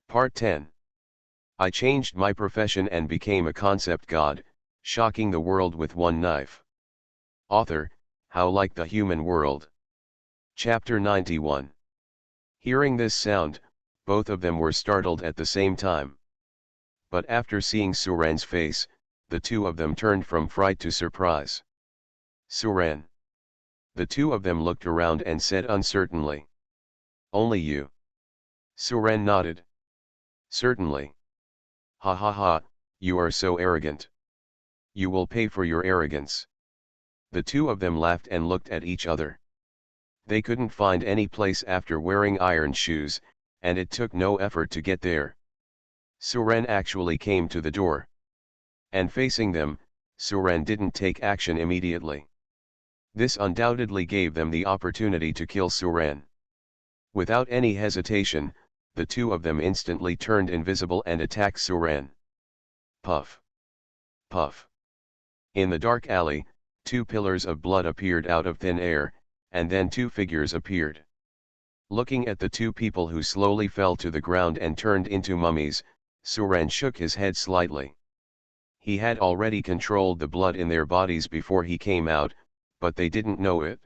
Part 10. I changed my profession and became a concept god, shocking the world with one knife. Author, How Like the Human World. Chapter 91. Hearing this sound, both of them were startled at the same time. But after seeing Suren's face, the two of them turned from fright to surprise. Suren. The two of them looked around and said uncertainly. Only you. Suren nodded. Certainly. Ha ha ha, you are so arrogant. You will pay for your arrogance. The two of them laughed and looked at each other. They couldn't find any place after wearing iron shoes, and it took no effort to get there. Suren actually came to the door. And facing them, Suren didn't take action immediately. This undoubtedly gave them the opportunity to kill Suren. Without any hesitation, the two of them instantly turned invisible and attacked Suren. Puff. Puff. In the dark alley, two pillars of blood appeared out of thin air, and then two figures appeared. Looking at the two people who slowly fell to the ground and turned into mummies, Suren shook his head slightly. He had already controlled the blood in their bodies before he came out, but they didn't know it.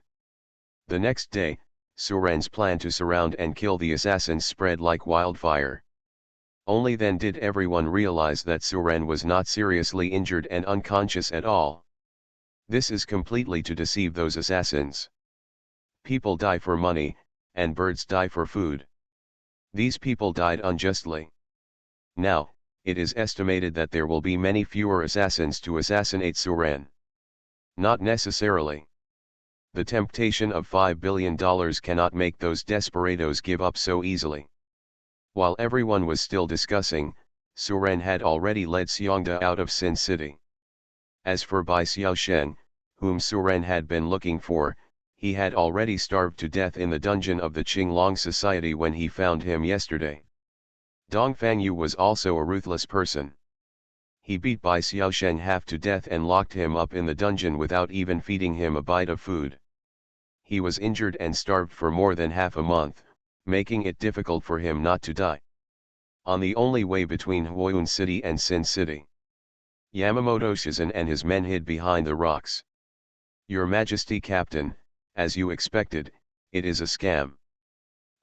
The next day, Suren's plan to surround and kill the assassins spread like wildfire. Only then did everyone realize that Suren was not seriously injured and unconscious at all. This is completely to deceive those assassins. People die for money, and birds die for food. These people died unjustly. Now, it is estimated that there will be many fewer assassins to assassinate Suren. Not necessarily. The temptation of $5 billion cannot make those desperados give up so easily. While everyone was still discussing, Suren had already led Xiongda out of Sin City. As for Bai Xiaosheng, whom Suren had been looking for, he had already starved to death in the dungeon of the Qinglong Society when he found him yesterday. Dongfang Yu was also a ruthless person. He beat Bai Xiaosheng half to death and locked him up in the dungeon without even feeding him a bite of food. He was injured and starved for more than half a month, making it difficult for him not to die. On the only way between Huoyun City and Sin City, Yamamoto Shizen and his men hid behind the rocks. Your Majesty, Captain, as you expected, it is a scam.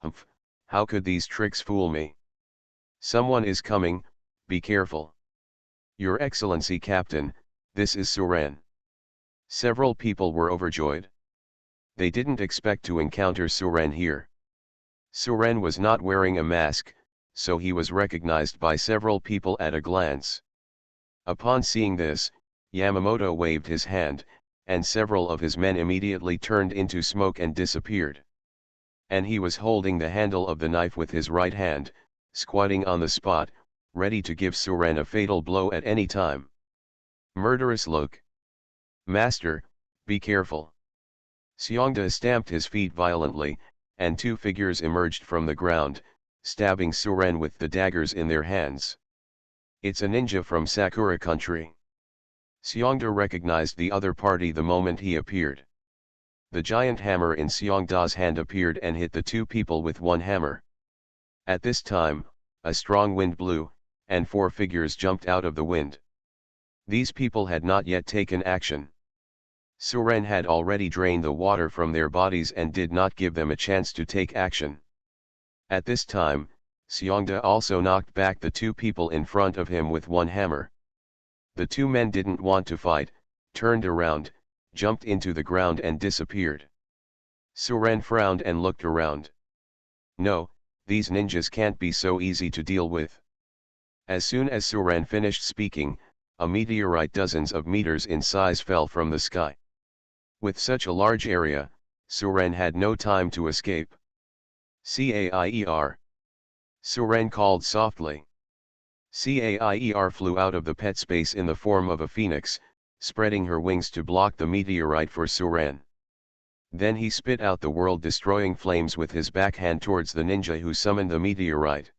Humph, how could these tricks fool me? Someone is coming, be careful. Your Excellency, Captain, this is Suren. Several people were overjoyed. They didn't expect to encounter Suren here. Suren was not wearing a mask, so he was recognized by several people at a glance. Upon seeing this, Yamamoto waved his hand, and several of his men immediately turned into smoke and disappeared. And he was holding the handle of the knife with his right hand, squatting on the spot, ready to give Suren a fatal blow at any time. Murderous look. Master, be careful. Xiongda stamped his feet violently, and two figures emerged from the ground, stabbing Suren with the daggers in their hands. It's a ninja from Sakura country. Xiongda recognized the other party the moment he appeared. The giant hammer in Xiongda's hand appeared and hit the two people with one hammer. At this time, a strong wind blew, and four figures jumped out of the wind. These people had not yet taken action. Suren had already drained the water from their bodies and did not give them a chance to take action. At this time, Xiongda also knocked back the two people in front of him with one hammer. The two men didn't want to fight, turned around, jumped into the ground and disappeared. Suren frowned and looked around. No, these ninjas can't be so easy to deal with. As soon as Suren finished speaking, a meteorite dozens of meters in size fell from the sky. With such a large area, Suren had no time to escape. Cair. Suren called softly. Cair flew out of the pet space in the form of a phoenix, spreading her wings to block the meteorite for Suren. Then he spit out the world-destroying flames with his backhand towards the ninja who summoned the meteorite.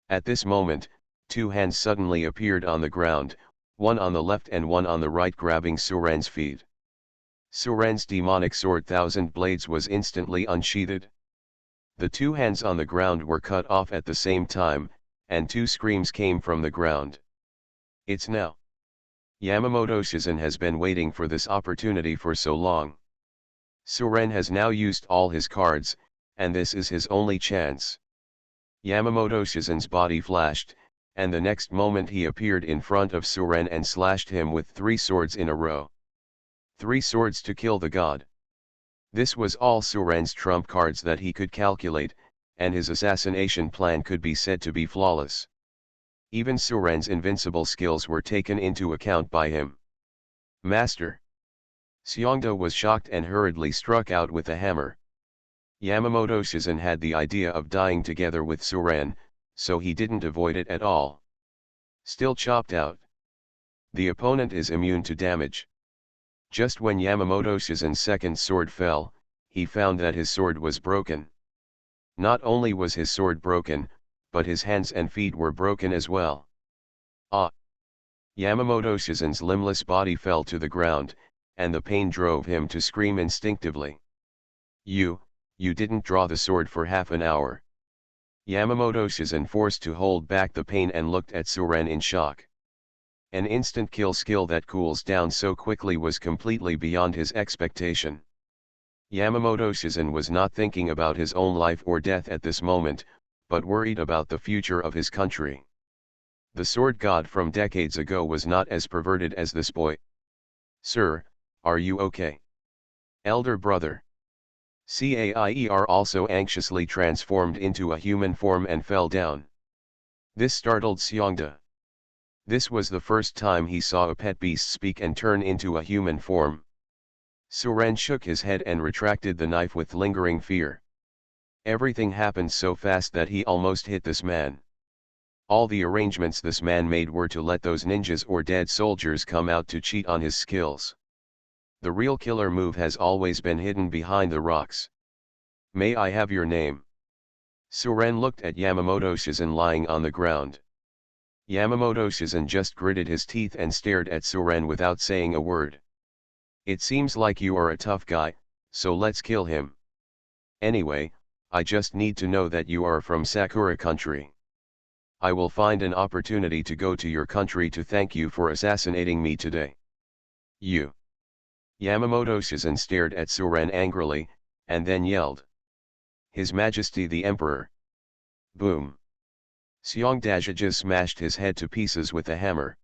At this moment, two hands suddenly appeared on the ground, one on the left and one on the right, grabbing Suren's feet. Suren's demonic sword Thousand Blades was instantly unsheathed. The two hands on the ground were cut off at the same time, and two screams came from the ground. It's now. Yamamoto Shizen has been waiting for this opportunity for so long. Suren has now used all his cards, and this is his only chance. Yamamoto Shizen's body flashed, and the next moment he appeared in front of Suren and slashed him with 3 swords in a row. 3 swords to kill the god. This was all Suren's trump cards that he could calculate, and his assassination plan could be said to be flawless. Even Suren's invincible skills were taken into account by him. Master. Seongda was shocked and hurriedly struck out with a hammer. Yamamoto Shizen had the idea of dying together with Suren, so he didn't avoid it at all. Still chopped out. The opponent is immune to damage. Just when Yamamoto Shizen's second sword fell, he found that his sword was broken. Not only was his sword broken, but his hands and feet were broken as well. Ah! Yamamoto Shizen's limbless body fell to the ground, and the pain drove him to scream instinctively. You didn't draw the sword for half an hour. Yamamoto Shizen forced to hold back the pain and looked at Suren in shock. An instant kill skill that cools down so quickly was completely beyond his expectation. Yamamoto Shizen was not thinking about his own life or death at this moment, but worried about the future of his country. The sword god from decades ago was not as perverted as this boy. Sir, are you okay? Elder brother. Caier also anxiously transformed into a human form and fell down. This startled Seongda. This was the first time he saw a pet beast speak and turn into a human form. Suren shook his head and retracted the knife with lingering fear. Everything happened so fast that he almost hit this man. All the arrangements this man made were to let those ninjas or dead soldiers come out to cheat on his skills. The real killer move has always been hidden behind the rocks. May I have your name? Suren looked at Yamamoto Shizen lying on the ground. Yamamoto Shizen just gritted his teeth and stared at Suren without saying a word. It seems like you are a tough guy, so let's kill him. Anyway, I just need to know that you are from Sakura country. I will find an opportunity to go to your country to thank you for assassinating me today. You. Yamamoto Shizen stared at Suren angrily, and then yelled. His Majesty the Emperor. Boom. Seongda smashed his head to pieces with a hammer.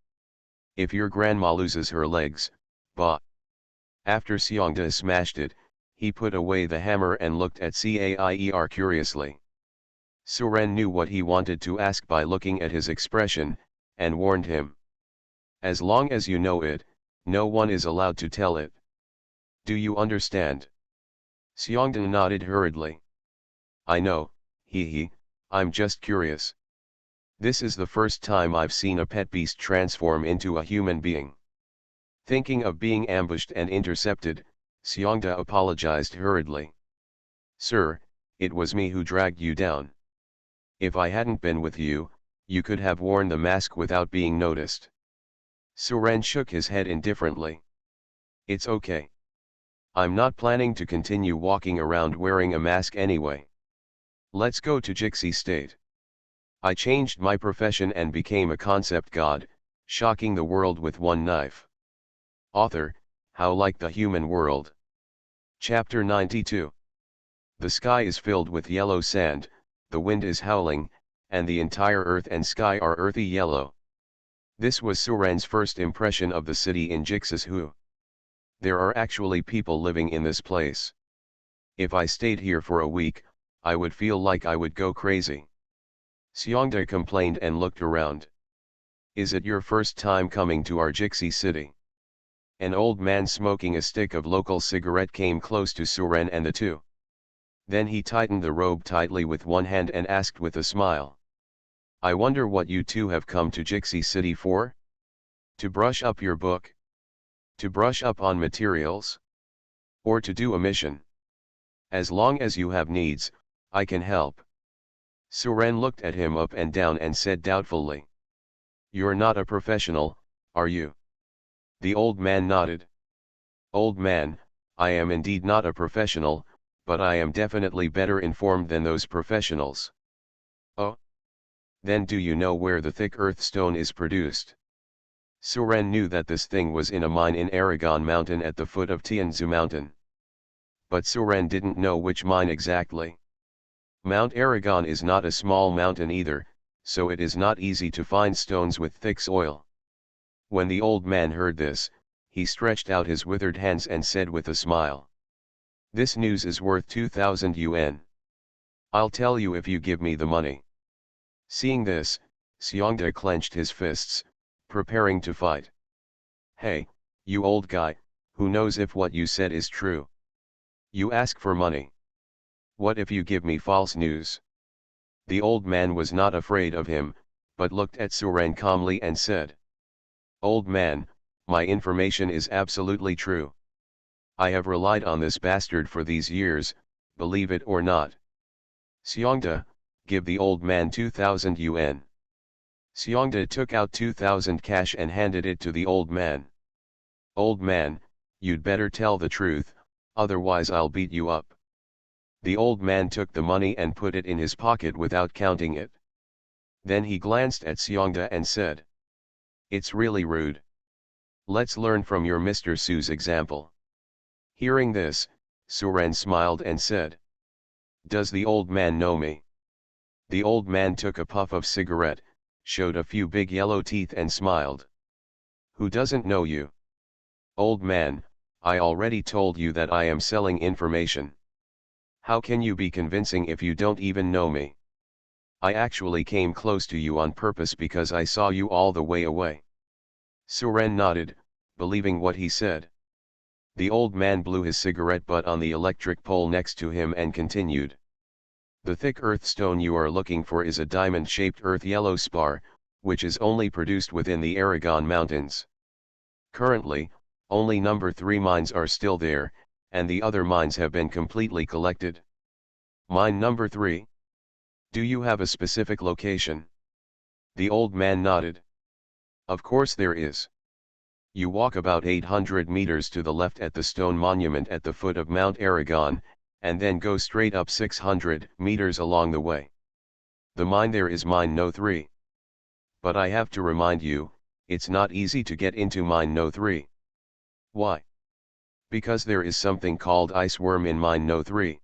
If your grandma loses her legs, bah. After Seongda smashed it, he put away the hammer and looked at Caier curiously. Suren knew what he wanted to ask by looking at his expression, and warned him. As long as you know it, no one is allowed to tell it. Do you understand? Seongda nodded hurriedly. I know, I'm just curious. This is the first time I've seen a pet beast transform into a human being. Thinking of being ambushed and intercepted, Seongda apologized hurriedly. Sir, it was me who dragged you down. If I hadn't been with you, you could have worn the mask without being noticed. Suren shook his head indifferently. It's okay. I'm not planning to continue walking around wearing a mask anyway. Let's go to Jixi State. I changed my profession and became a concept god, shocking the world with one knife. Author, How Like the Human World. Chapter 92. The sky is filled with yellow sand, the wind is howling, and the entire earth and sky are earthy yellow. This was Suren's first impression of the city in Jixis. There are actually people living in this place. If I stayed here for a week, I would feel like I would go crazy. Seongda complained and looked around. Is it your first time coming to our Jixi city? An old man smoking a stick of local cigarette came close to Suren and the two. Then he tightened the robe tightly with one hand and asked with a smile. I wonder what you two have come to Jixi city for? To brush up your book? To brush up on materials? Or to do a mission? As long as you have needs, I can help. Suren looked at him up and down and said doubtfully. You're not a professional, are you? The old man nodded. Old man, I am indeed not a professional, but I am definitely better informed than those professionals. Oh? Then do you know where the thick earth stone is produced? Suren knew that this thing was in a mine in Aragon Mountain at the foot of Tianzu Mountain. But Suren didn't know which mine exactly. Mount Aragon is not a small mountain either, so it is not easy to find stones with thick soil. When the old man heard this, he stretched out his withered hands and said with a smile, "This news is worth 2,000 yuan. I'll tell you if you give me the money." Seeing this, Xiongda clenched his fists, preparing to fight. "Hey, you old guy, who knows if what you said is true? You ask for money. What if you give me false news?" The old man was not afraid of him, but looked at Suren calmly and said, "Old man, my information is absolutely true. I have relied on this bastard for these years, believe it or not." "Xiongda, give the old man 2,000 yuan. Xiongda took out 2,000 cash and handed it to the old man. "Old man, you'd better tell the truth, otherwise I'll beat you up." The old man took the money and put it in his pocket without counting it. Then he glanced at Xiongda and said, "It's really rude. Let's learn from your Mr. Su's example." Hearing this, Suren smiled and said, "Does the old man know me?" The old man took a puff of cigarette, showed a few big yellow teeth and smiled. "Who doesn't know you? Old man, I already told you that I am selling information. How can you be convincing if you don't even know me? I actually came close to you on purpose because I saw you all the way away." Suren nodded, believing what he said. The old man blew his cigarette butt on the electric pole next to him and continued. "The thick earth stone you are looking for is a diamond-shaped earth yellow spar, which is only produced within the Aragon Mountains. Currently, only number 3 mines are still there, and the other mines have been completely collected." "Mine number 3? Do you have a specific location?" The old man nodded. "Of course there is. You walk about 800 meters to the left at the stone monument at the foot of Mount Aragon, and then go straight up 600 meters along the way. The mine there is mine No 3. But I have to remind you, it's not easy to get into mine No 3. "Why?" "Because there is something called ice worm in mine No 3.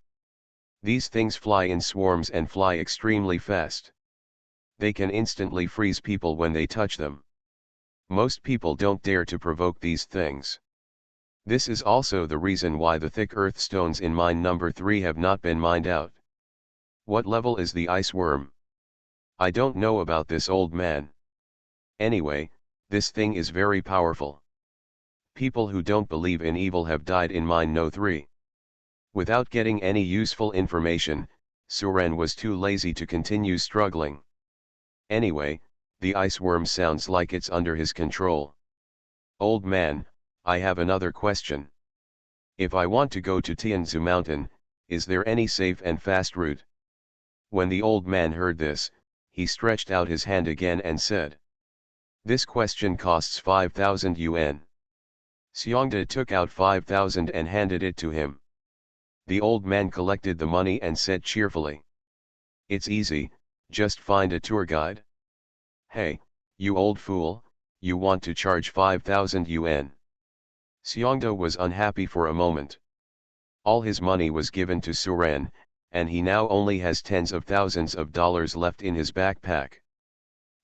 These things fly in swarms and fly extremely fast. They can instantly freeze people when they touch them. Most people don't dare to provoke these things. This is also the reason why the thick earth stones in mine number 3 have not been mined out." "What level is the ice worm?" "I don't know about this, old man. Anyway, this thing is very powerful. People who don't believe in evil have died in mine No 3. Without getting any useful information, Suren was too lazy to continue struggling. Anyway, the ice worm sounds like it's under his control. "Old man, I have another question. If I want to go to Tianzu Mountain, is there any safe and fast route?" When the old man heard this, he stretched out his hand again and said, "This question costs 5,000 yuan. Xiongda took out 5,000 and handed it to him. The old man collected the money and said cheerfully, "It's easy, just find a tour guide." "Hey, you old fool, you want to charge 5,000 yuan. Xiongda was unhappy for a moment. All his money was given to Suren, and he now only has tens of thousands of dollars left in his backpack.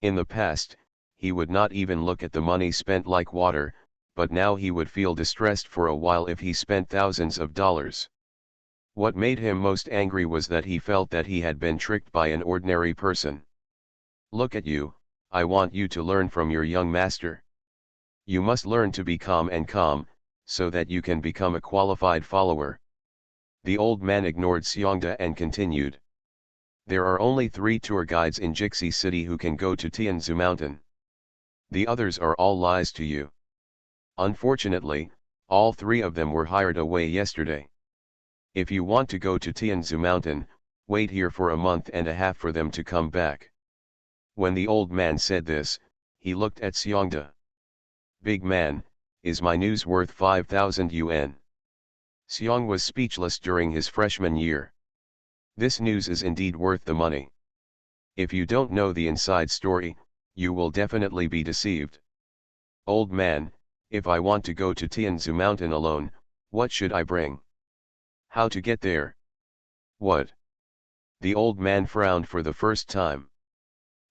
In the past, he would not even look at the money spent like water, but now he would feel distressed for a while if he spent thousands of dollars. What made him most angry was that he felt that he had been tricked by an ordinary person. "Look at you, I want you to learn from your young master. You must learn to be calm, so that you can become a qualified follower." The old man ignored Xiongda and continued. "There are only 3 tour guides in Jixi City who can go to Tianzu Mountain. The others are all lies to you. Unfortunately, all 3 of them were hired away yesterday. If you want to go to Tianzu Mountain, wait here for a month and a half for them to come back." When the old man said this, he looked at Xiongda. "Big man, is my news worth 5,000 yuan?" Xiong was speechless during his freshman year. This news is indeed worth the money. If you don't know the inside story, you will definitely be deceived. Old man, if I want to go to Tianzu Mountain alone, what should I bring? How to get there? What? The old man frowned for the first time.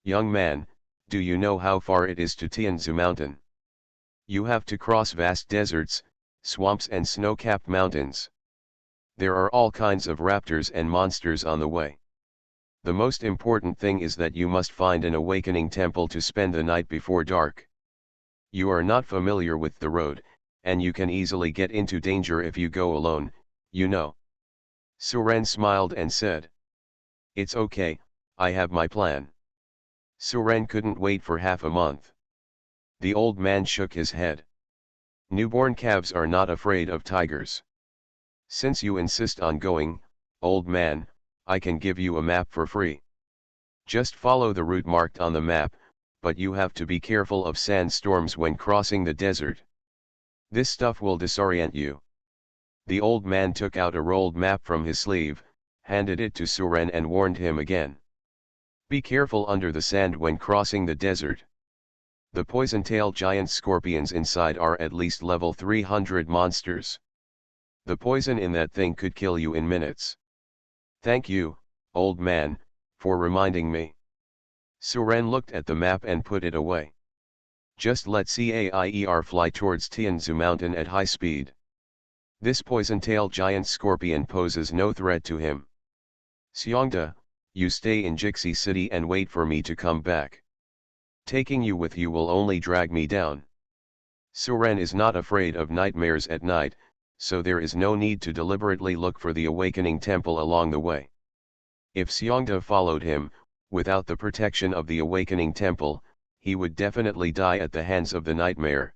Young man, do you know how far it is to Tianzu Mountain? You have to cross vast deserts, swamps and snow-capped mountains. There are all kinds of raptors and monsters on the way. The most important thing is that you must find an awakening temple to spend the night before dark. You are not familiar with the road, and you can easily get into danger if you go alone, you know. Suren smiled and said, "It's okay, I have my plan." Suren couldn't wait for half a month. The old man shook his head. Newborn calves are not afraid of tigers. Since you insist on going, old man, I can give you a map for free. Just follow the route marked on the map, but you have to be careful of sandstorms when crossing the desert. This stuff will disorient you. The old man took out a rolled map from his sleeve, handed it to Suren and warned him again. Be careful under the sand when crossing the desert. The poison-tailed giant scorpions inside are at least level 300 monsters. The poison in that thing could kill you in minutes. Thank you, old man, for reminding me. Suren looked at the map and put it away. Just let Cair fly towards Tianzu Mountain at high speed. This poison-tailed giant scorpion poses no threat to him. Xiongda, you stay in Jixi City and wait for me to come back. Taking you with you will only drag me down. Suren is not afraid of nightmares at night, so there is no need to deliberately look for the awakening temple along the way. If Xiongda followed him, without the protection of the awakening temple, he would definitely die at the hands of the nightmare.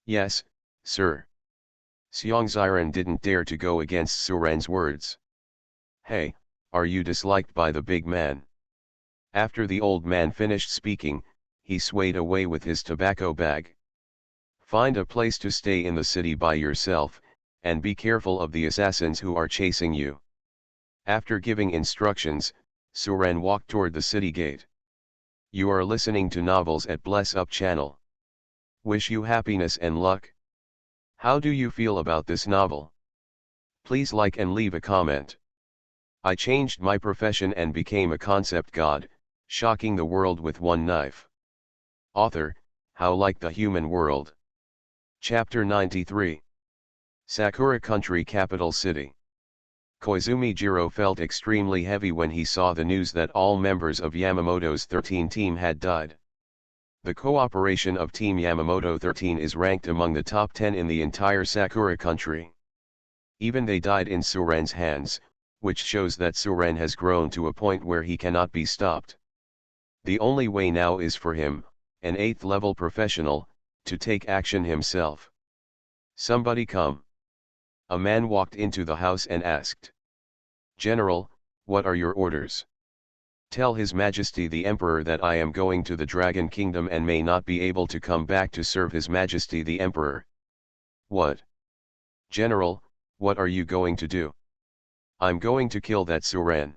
Yes, sir. Xiongxiren didn't dare to go against Suren's words. Hey, are you disliked by the big man? After the old man finished speaking, he swayed away with his tobacco bag. Find a place to stay in the city by yourself, and be careful of the assassins who are chasing you. After giving instructions, Suren walked toward the city gate. You are listening to novels at Bless Up channel. Wish you happiness and luck. How do you feel about this novel? Please like and leave a comment. I changed my profession and became a concept god, shocking the world with one knife. Author, How Like the Human World. Chapter 93. Sakura Country Capital City. Koizumi Jiro felt extremely heavy when he saw the news that all members of Yamamoto's 13 team had died. The cooperation of Team Yamamoto 13 is ranked among the top 10 in the entire Sakura country. Even they died in Suren's hands, which shows that Suren has grown to a point where he cannot be stopped. The only way now is for him, an 8th level professional, to take action himself. Somebody come. A man walked into the house and asked. General, what are your orders? Tell His Majesty the Emperor that I am going to the Dragon Kingdom and may not be able to come back to serve His Majesty the Emperor. What? General, what are you going to do? I'm going to kill that Suren.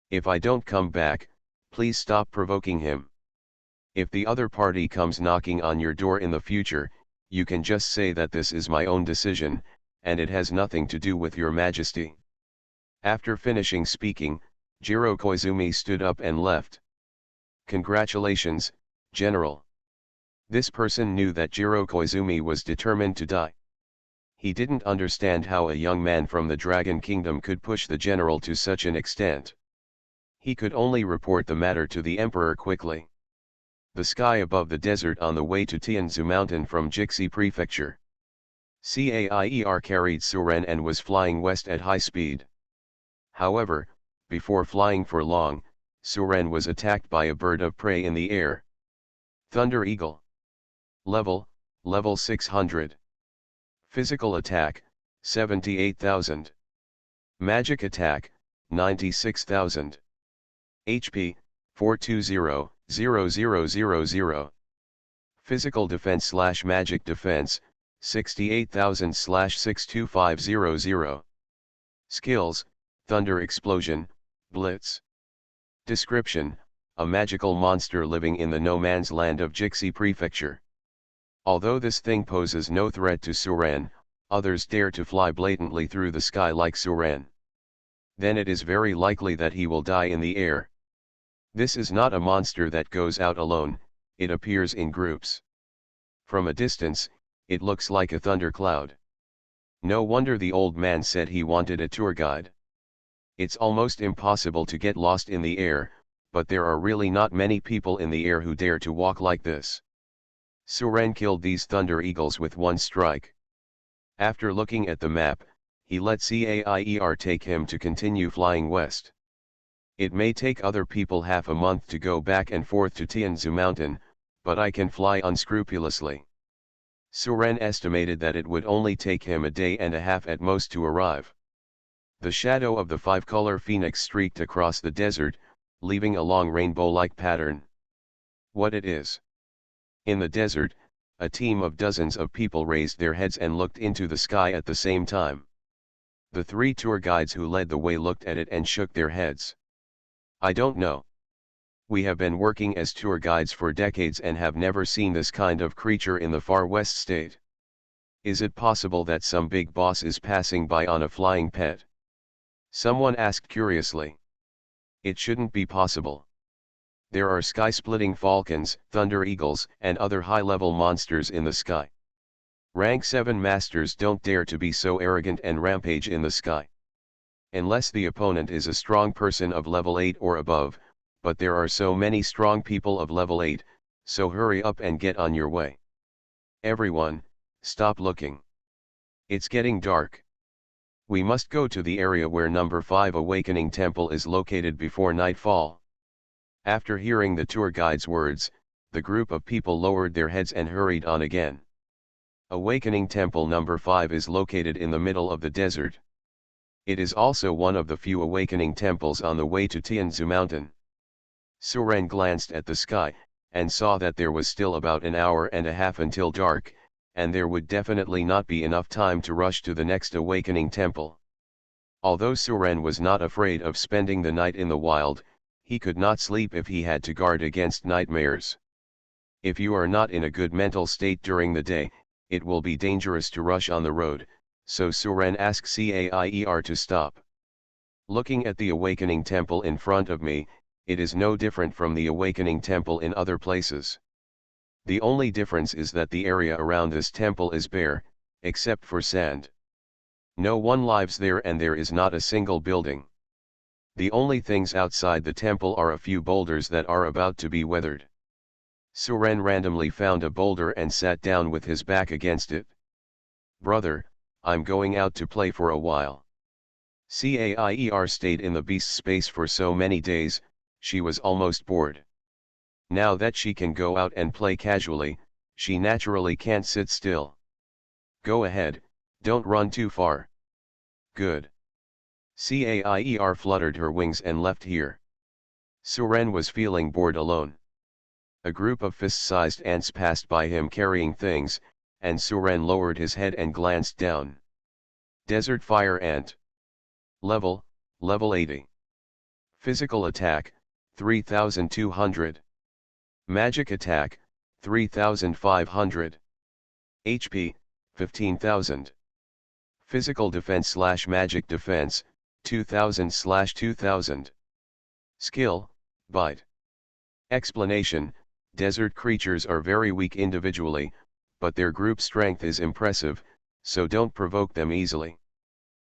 If I don't come back, please stop provoking him. If the other party comes knocking on your door in the future, you can just say that this is my own decision, and it has nothing to do with your Majesty. After finishing speaking, Jiro Koizumi stood up and left. Congratulations, General. This person knew that Jiro Koizumi was determined to die. He didn't understand how a young man from the Dragon Kingdom could push the general to such an extent. He could only report the matter to the Emperor quickly. The sky above the desert on the way to Tianzu Mountain from Jixi Prefecture. Cair carried Suren and was flying west at high speed. However, before flying for long, Suren was attacked by a bird of prey in the air. Thunder Eagle. Level 600. Physical attack, 78,000. Magic attack, 96,000. HP, 420,000. Physical defense / magic defense, 68,000 / 62500. Skills, Thunder Explosion, Blitz. Description, a magical monster living in the no-man's land of Jixi Prefecture. Although this thing poses no threat to Suren, others dare to fly blatantly through the sky like Suren. Then it is very likely that he will die in the air. This is not a monster that goes out alone, it appears in groups. From a distance, it looks like a thundercloud. No wonder the old man said he wanted a tour guide. It's almost impossible to get lost in the air, but there are really not many people in the air who dare to walk like this. Suren killed these thunder eagles with one strike. After looking at the map, he let Caier take him to continue flying west. It may take other people half a month to go back and forth to Tianzu Mountain, but I can fly unscrupulously. Suren estimated that it would only take him a day and a half at most to arrive. The shadow of the five-color phoenix streaked across the desert, leaving a long rainbow-like pattern. What it is? In the desert, a team of dozens of people raised their heads and looked into the sky at the same time. The three tour guides who led the way looked at it and shook their heads. I don't know. We have been working as tour guides for decades and have never seen this kind of creature in the far west state. Is it possible that some big boss is passing by on a flying pet? Someone asked curiously. It shouldn't be possible. There are sky-splitting falcons, thunder eagles, and other high-level monsters in the sky. Rank 7 masters don't dare to be so arrogant and rampage in the sky. Unless the opponent is a strong person of level 8 or above, but there are so many strong people of level 8, so hurry up and get on your way. Everyone, stop looking. It's getting dark. We must go to the area where number 5 Awakening Temple is located before nightfall. After hearing the tour guide's words, the group of people lowered their heads and hurried on again. Awakening Temple number 5 is located in the middle of the desert. It is also one of the few awakening temples on the way to Tianzu Mountain. Suren glanced at the sky, and saw that there was still about an hour and a half until dark, and there would definitely not be enough time to rush to the next awakening temple. Although Suren was not afraid of spending the night in the wild, he could not sleep if he had to guard against nightmares. If you are not in a good mental state during the day, it will be dangerous to rush on the road, so Suren asked Caier to stop. Looking at the awakening temple in front of me, it is no different from the awakening temple in other places. The only difference is that the area around this temple is bare, except for sand. No one lives there and there is not a single building. The only things outside the temple are a few boulders that are about to be weathered. Suren randomly found a boulder and sat down with his back against it. Brother, I'm going out to play for a while. Caier stayed in the beast space for so many days, she was almost bored. Now that she can go out and play casually, she naturally can't sit still. Go ahead, don't run too far. Good. Caier fluttered her wings and left here. Suren was feeling bored alone. A group of fist-sized ants passed by him carrying things, and Suren lowered his head and glanced down. Desert Fire Ant. Level 80. Physical attack, 3200. Magic attack, 3500. HP, 15,000. Physical defense/magic defense, 2000/2000. Skill, Bite. Explanation: desert creatures are very weak individually, but their group strength is impressive, so don't provoke them easily.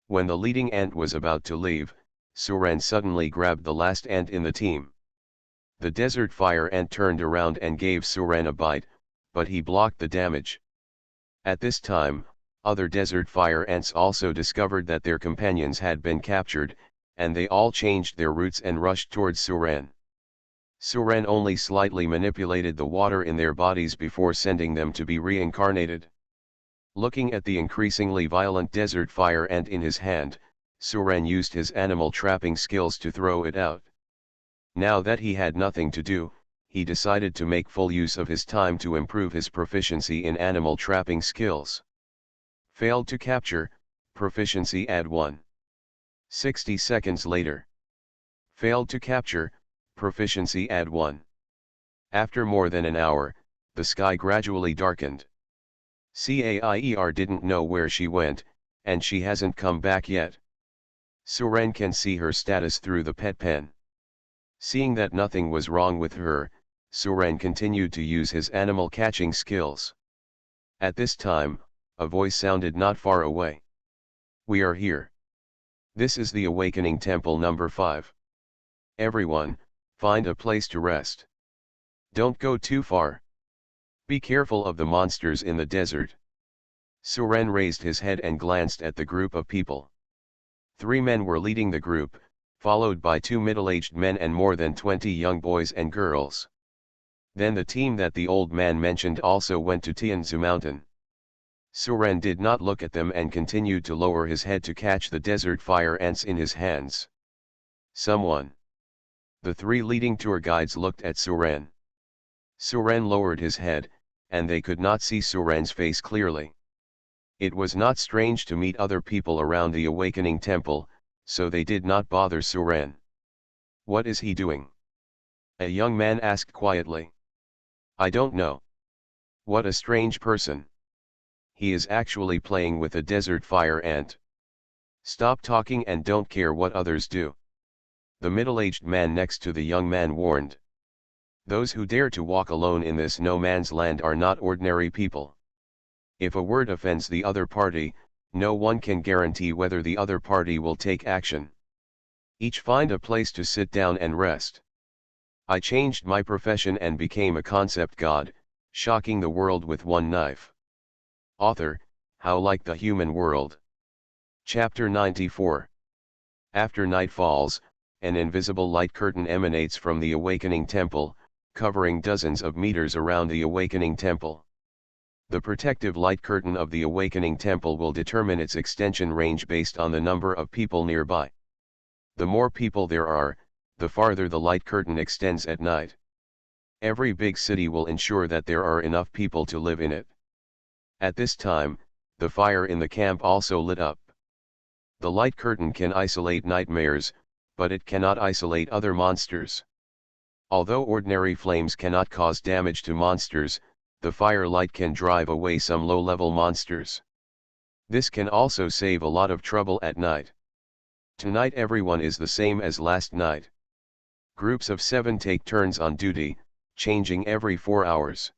When the leading ant was about to leave, Suren suddenly grabbed the last ant in the team. The desert fire ant turned around and gave Suren a bite, but he blocked the damage. At this time, other desert fire ants also discovered that their companions had been captured, and they all changed their routes and rushed towards Suren. Suren only slightly manipulated the water in their bodies before sending them to be reincarnated. Looking at the increasingly violent desert fire ant in his hand, Suren used his animal trapping skills to throw it out. Now that he had nothing to do, he decided to make full use of his time to improve his proficiency in animal trapping skills. Failed to capture, proficiency add 1. 60 seconds later. Failed to capture, Proficiency add 1. After more than an hour, the sky gradually darkened. Cair didn't know where she went, and she hasn't come back yet. Suren can see her status through the pet pen. Seeing that nothing was wrong with her, Suren continued to use his animal catching skills. At this time, a voice sounded not far away. We are here. This is the Awakening Temple number 5. Everyone, find a place to rest. Don't go too far. Be careful of the monsters in the desert. Suren raised his head and glanced at the group of people. 3 men were leading the group, followed by 2 middle-aged men and more than 20 young boys and girls. Then the team that the old man mentioned also went to Tianzu Mountain. Suren did not look at them and continued to lower his head to catch the desert fire ants in his hands. Someone. The 3 leading tour guides looked at Suren. Suren lowered his head, and they could not see Suren's face clearly. It was not strange to meet other people around the Awakening Temple, so they did not bother Suren. What is he doing? A young man asked quietly. I don't know. What a strange person. He is actually playing with a desert fire ant. Stop talking and don't care what others do. The middle-aged man next to the young man warned. Those who dare to walk alone in this no man's land are not ordinary people. If a word offends the other party, no one can guarantee whether the other party will take action. Each find a place to sit down and rest. I changed my profession and became a concept god, shocking the world with one knife. Author, How Like the Human World. Chapter 94. After night falls, an invisible light curtain emanates from the Awakening Temple, covering dozens of meters around the Awakening Temple. The protective light curtain of the Awakening Temple will determine its extension range based on the number of people nearby. The more people there are, the farther the light curtain extends at night. Every big city will ensure that there are enough people to live in it. At this time, the fire in the camp also lit up. The light curtain can isolate nightmares, but it cannot isolate other monsters. Although ordinary flames cannot cause damage to monsters, the firelight can drive away some low-level monsters. This can also save a lot of trouble at night. Tonight everyone is the same as last night. Groups of 7 take turns on duty, changing every 4 hours.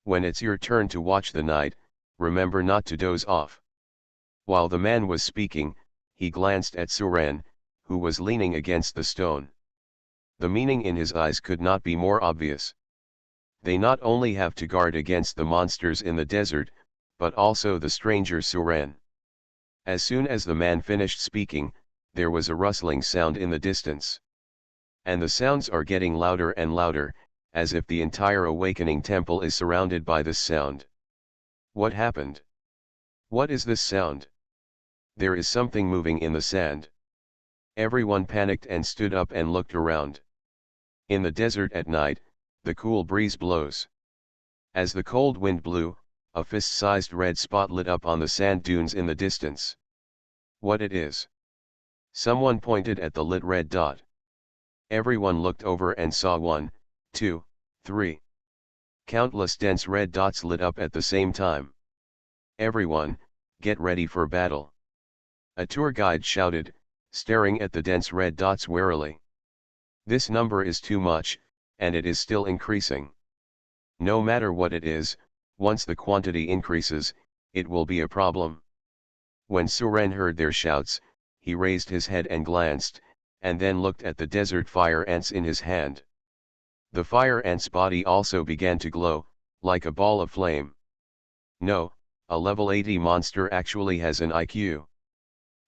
When it's your turn to watch the night, remember not to doze off. While the man was speaking, he glanced at Suren, who was leaning against the stone. The meaning in his eyes could not be more obvious. They not only have to guard against the monsters in the desert, but also the stranger Suren. As soon as the man finished speaking, there was a rustling sound in the distance. And the sounds are getting louder and louder, as if the entire Awakening Temple is surrounded by this sound. What happened? What is this sound? There is something moving in the sand. Everyone panicked and stood up and looked around. In the desert at night, the cool breeze blows. As the cold wind blew, a fist-sized red spot lit up on the sand dunes in the distance. What it is? Someone pointed at the lit red dot. Everyone looked over and saw 1, 2, 3. Countless dense red dots lit up at the same time. Everyone, get ready for battle. A tour guide shouted, staring at the dense red dots warily. This number is too much, and it is still increasing. No matter what it is, once the quantity increases, it will be a problem. When Suren heard their shouts, he raised his head and glanced, and then looked at the desert fire ants in his hand. The fire ant's body also began to glow, like a ball of flame. No, a level 80 monster actually has an IQ.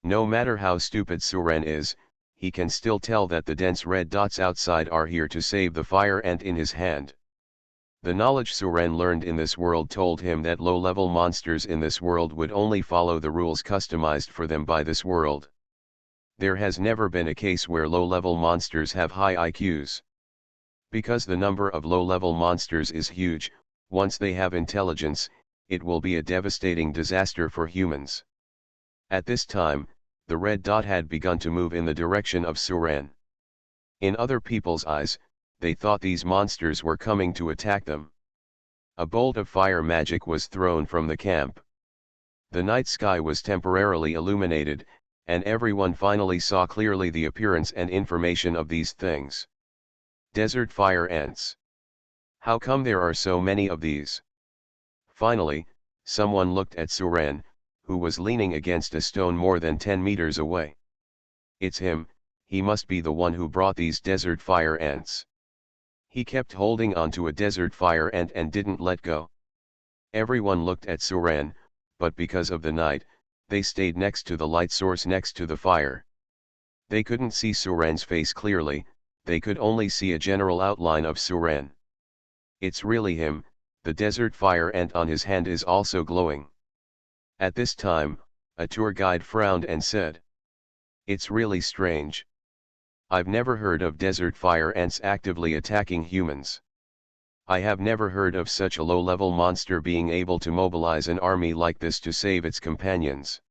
No matter how stupid Suren is, he can still tell that the dense red dots outside are here to save the fire ant in his hand. The knowledge Suren learned in this world told him that low-level monsters in this world would only follow the rules customized for them by this world. There has never been a case where low-level monsters have high IQs. Because the number of low-level monsters is huge, once they have intelligence, it will be a devastating disaster for humans. At this time, the red dot had begun to move in the direction of Suren. In other people's eyes, they thought these monsters were coming to attack them. A bolt of fire magic was thrown from the camp. The night sky was temporarily illuminated, and everyone finally saw clearly the appearance and information of these things. Desert fire ants. How come there are so many of these? Finally, someone looked at Suren, who was leaning against a stone more than 10 meters away. It's him, he must be the one who brought these desert fire ants. He kept holding onto a desert fire ant and didn't let go. Everyone looked at Suren, but because of the night, they stayed next to the light source next to the fire. They couldn't see Suren's face clearly, they could only see a general outline of Suren. It's really him, the desert fire ant on his hand is also glowing. At this time, a tour guide frowned and said, "It's really strange. I've never heard of desert fire ants actively attacking humans. I have never heard of such a low-level monster being able to mobilize an army like this to save its companions.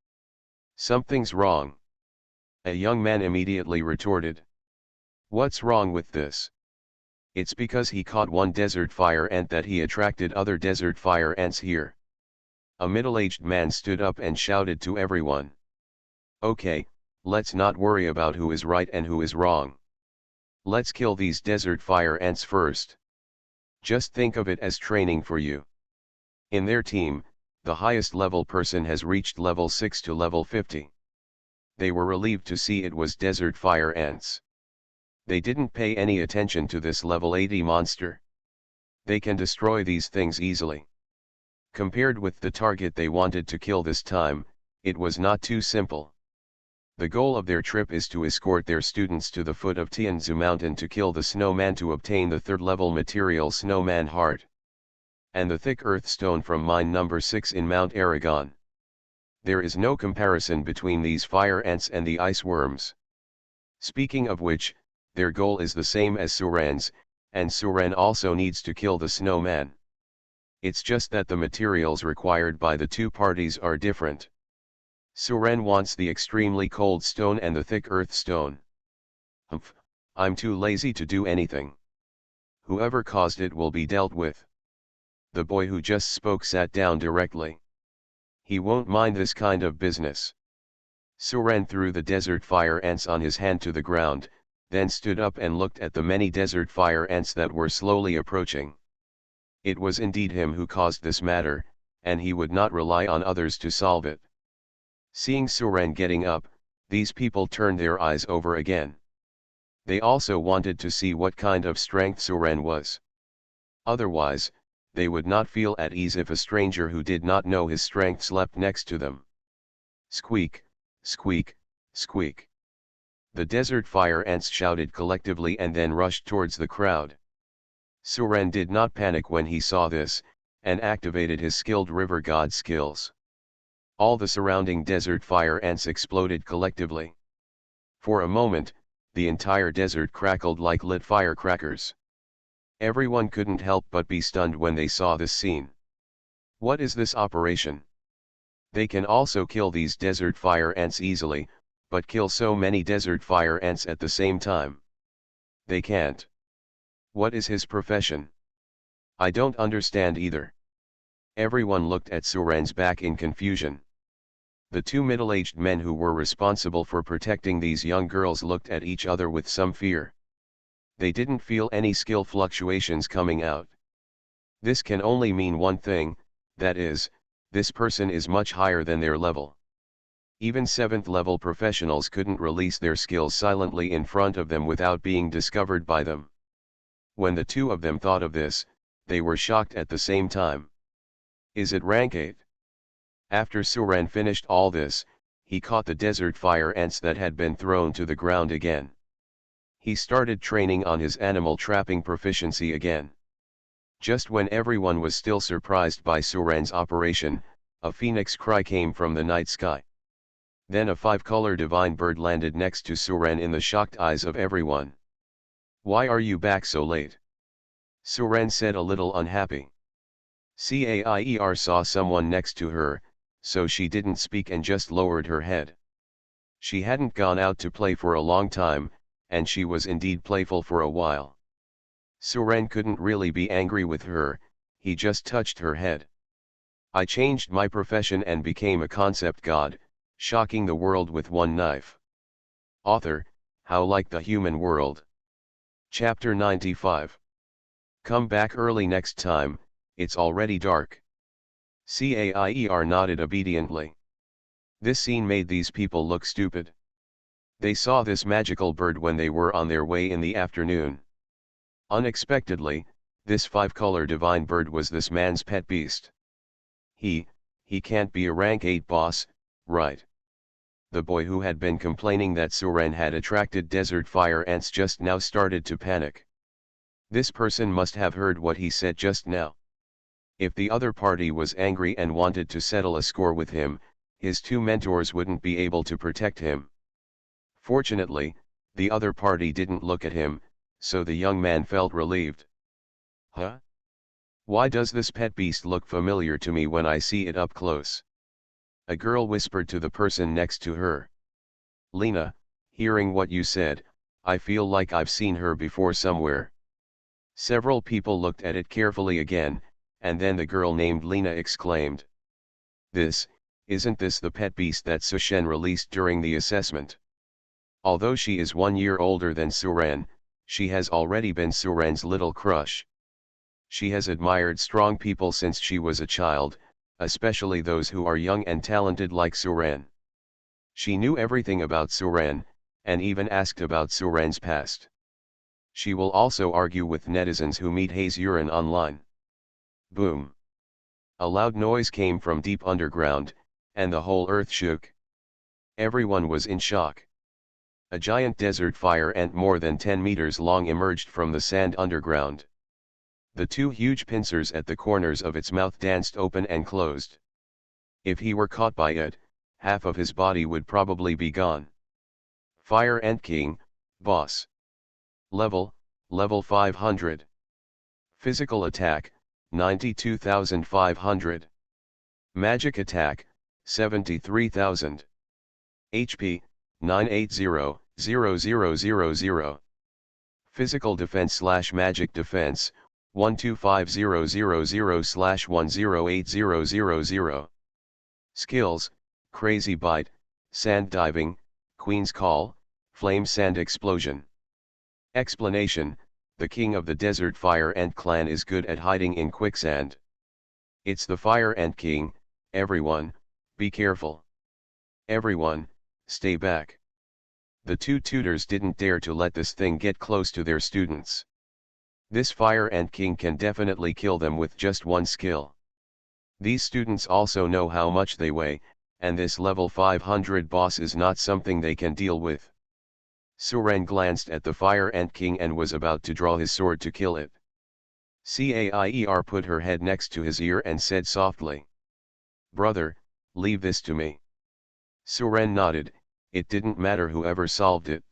Something's wrong." A young man immediately retorted. "What's wrong with this? It's because he caught one desert fire ant that he attracted other desert fire ants here." A middle-aged man stood up and shouted to everyone. "Okay, let's not worry about who is right and who is wrong. Let's kill these desert fire ants first. Just think of it as training for you." In their team, the highest level person has reached level 6 to level 50. They were relieved to see it was desert fire ants. They didn't pay any attention to this level 80 monster. They can destroy these things easily. Compared with the target they wanted to kill this time, it was not too simple. The goal of their trip is to escort their students to the foot of Tianzu Mountain to kill the snowman to obtain the third-level material snowman heart and the thick earth stone from mine number 6 in Mount Aragon. There is no comparison between these fire ants and the ice worms. Speaking of which, their goal is the same as Suren's, and Suren also needs to kill the snowman. It's just that the materials required by the two parties are different. Suren wants the extremely cold stone and the thick earth stone. Humph, I'm too lazy to do anything. Whoever caused it will be dealt with. The boy who just spoke sat down directly. He won't mind this kind of business. Suren threw the desert fire ants on his hand to the ground, then stood up and looked at the many desert fire ants that were slowly approaching. It was indeed him who caused this matter, and he would not rely on others to solve it. Seeing Suren getting up, these people turned their eyes over again. They also wanted to see what kind of strength Suren was. Otherwise, they would not feel at ease if a stranger who did not know his strength slept next to them. Squeak, squeak, squeak. The desert fire ants shouted collectively and then rushed towards the crowd. Suren did not panic when he saw this, and activated his skilled river god skills. All the surrounding desert fire ants exploded collectively. For a moment, the entire desert crackled like lit firecrackers. Everyone couldn't help but be stunned when they saw this scene. What is this operation? They can also kill these desert fire ants easily, but kill so many desert fire ants at the same time? They can't. What is his profession? I don't understand either. Everyone looked at Suren's back in confusion. The two middle-aged men who were responsible for protecting these young girls looked at each other with some fear. They didn't feel any skill fluctuations coming out. This can only mean one thing, that is, this person is much higher than their level. Even 7th level professionals couldn't release their skills silently in front of them without being discovered by them. When the two of them thought of this, they were shocked at the same time. Is it rank 8? After Suren finished all this, he caught the desert fire ants that had been thrown to the ground again. He started training on his animal trapping proficiency again. Just when everyone was still surprised by Suren's operation, a phoenix cry came from the night sky. Then a 5-color divine bird landed next to Suren in the shocked eyes of everyone. Why are you back so late? Suren said, a little unhappy. Cair saw someone next to her, so she didn't speak and just lowered her head. She hadn't gone out to play for a long time, and she was indeed playful for a while. Suren couldn't really be angry with her, he just touched her head. I changed my profession and became a concept god, shocking the world with one knife. Author, How Like the Human World. Chapter 95. Come back early next time, it's already dark. Cair nodded obediently. This scene made these people look stupid. They saw this magical bird when they were on their way in the afternoon. Unexpectedly, this five-color divine bird was this man's pet beast. He can't be a rank 8 boss, right? The boy who had been complaining that Suren had attracted desert fire ants just now started to panic. This person must have heard what he said just now. If the other party was angry and wanted to settle a score with him, his two mentors wouldn't be able to protect him. Fortunately, the other party didn't look at him, so the young man felt relieved. Huh? Why does this pet beast look familiar to me when I see it up close? A girl whispered to the person next to her. Lena, hearing what you said, I feel like I've seen her before somewhere. Several people looked at it carefully again, and then the girl named Lena exclaimed. Isn't this the pet beast that Sushen released during the assessment? Although she is 1 year older than Suren, she has already been Suren's little crush. She has admired strong people since she was a child, especially those who are young and talented like Suren. She knew everything about Suren, and even asked about Suren's past. She will also argue with netizens who meet Hazuran online. Boom! A loud noise came from deep underground, and the whole earth shook. Everyone was in shock. A giant desert fire ant more than 10 meters long emerged from the sand underground. The two huge pincers at the corners of its mouth danced open and closed. If he were caught by it, half of his body would probably be gone. Fire Ant King, boss. Level 500. Physical attack, 92,500. Magic attack, 73,000. HP, 980,000. Physical defense/magic defense, 125000/108000. Skills, Crazy Bite, Sand Diving, Queen's Call, Flame Sand Explosion. Explanation, the king of the Desert Fire Ant clan is good at hiding in quicksand. It's the Fire Ant King, everyone, be careful. Everyone, stay back. The two tutors didn't dare to let this thing get close to their students. This Fire Ant King can definitely kill them with just one skill. These students also know how much they weigh, and this level 500 boss is not something they can deal with. Suren glanced at the Fire Ant King and was about to draw his sword to kill it. Cair put her head next to his ear and said softly. Brother, leave this to me. Suren nodded, it didn't matter whoever solved it.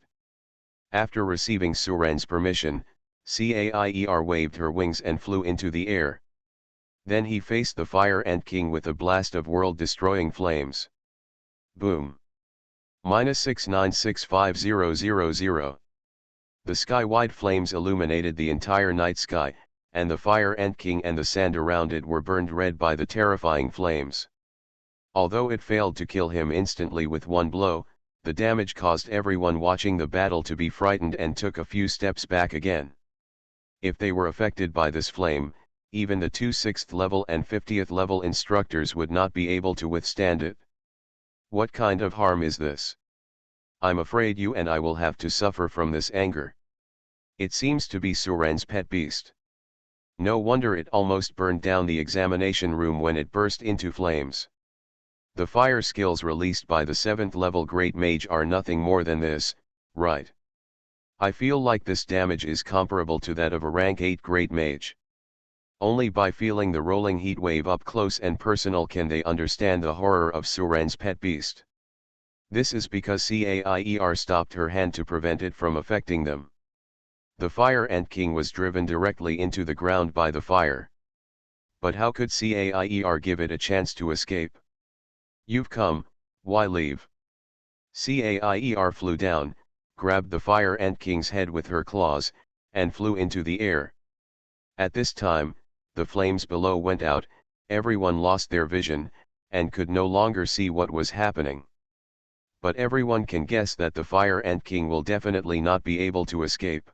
After receiving Suren's permission, Cair waved her wings and flew into the air. Then he faced the Fire Ant King with a blast of world-destroying flames. Boom! -6965000. The sky-wide flames illuminated the entire night sky, and the Fire Ant King and the sand around it were burned red by the terrifying flames. Although it failed to kill him instantly with one blow, the damage caused everyone watching the battle to be frightened and took a few steps back again. If they were affected by this flame, even the two 6th level and 50th level instructors would not be able to withstand it. What kind of harm is this? I'm afraid you and I will have to suffer from this anger. It seems to be Suren's pet beast. No wonder it almost burned down the examination room when it burst into flames. The fire skills released by the 7th level Great Mage are nothing more than this, right? I feel like this damage is comparable to that of a rank 8 Great Mage. Only by feeling the rolling heat wave up close and personal can they understand the horror of Suren's pet beast. This is because Cair stopped her hand to prevent it from affecting them. The Fire Ant King was driven directly into the ground by the fire. But how could Cair give it a chance to escape? You've come, why leave? Cair flew down, grabbed the Fire Ant King's head with her claws, and flew into the air. At this time, the flames below went out, everyone lost their vision, and could no longer see what was happening. But everyone can guess that the Fire Ant King will definitely not be able to escape.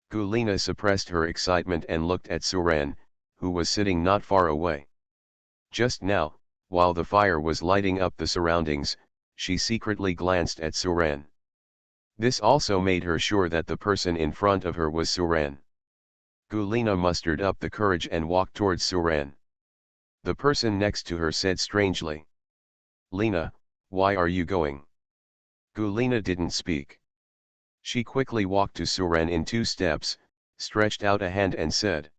Gulina suppressed her excitement and looked at Suran, who was sitting not far away. Just now, while the fire was lighting up the surroundings, she secretly glanced at Suran. This also made her sure that the person in front of her was Suran. Gulina mustered up the courage and walked towards Suran. The person next to her said strangely, "Lena, why are you going?" Gulina didn't speak. She quickly walked to Suran in 2 steps, stretched out a hand and said,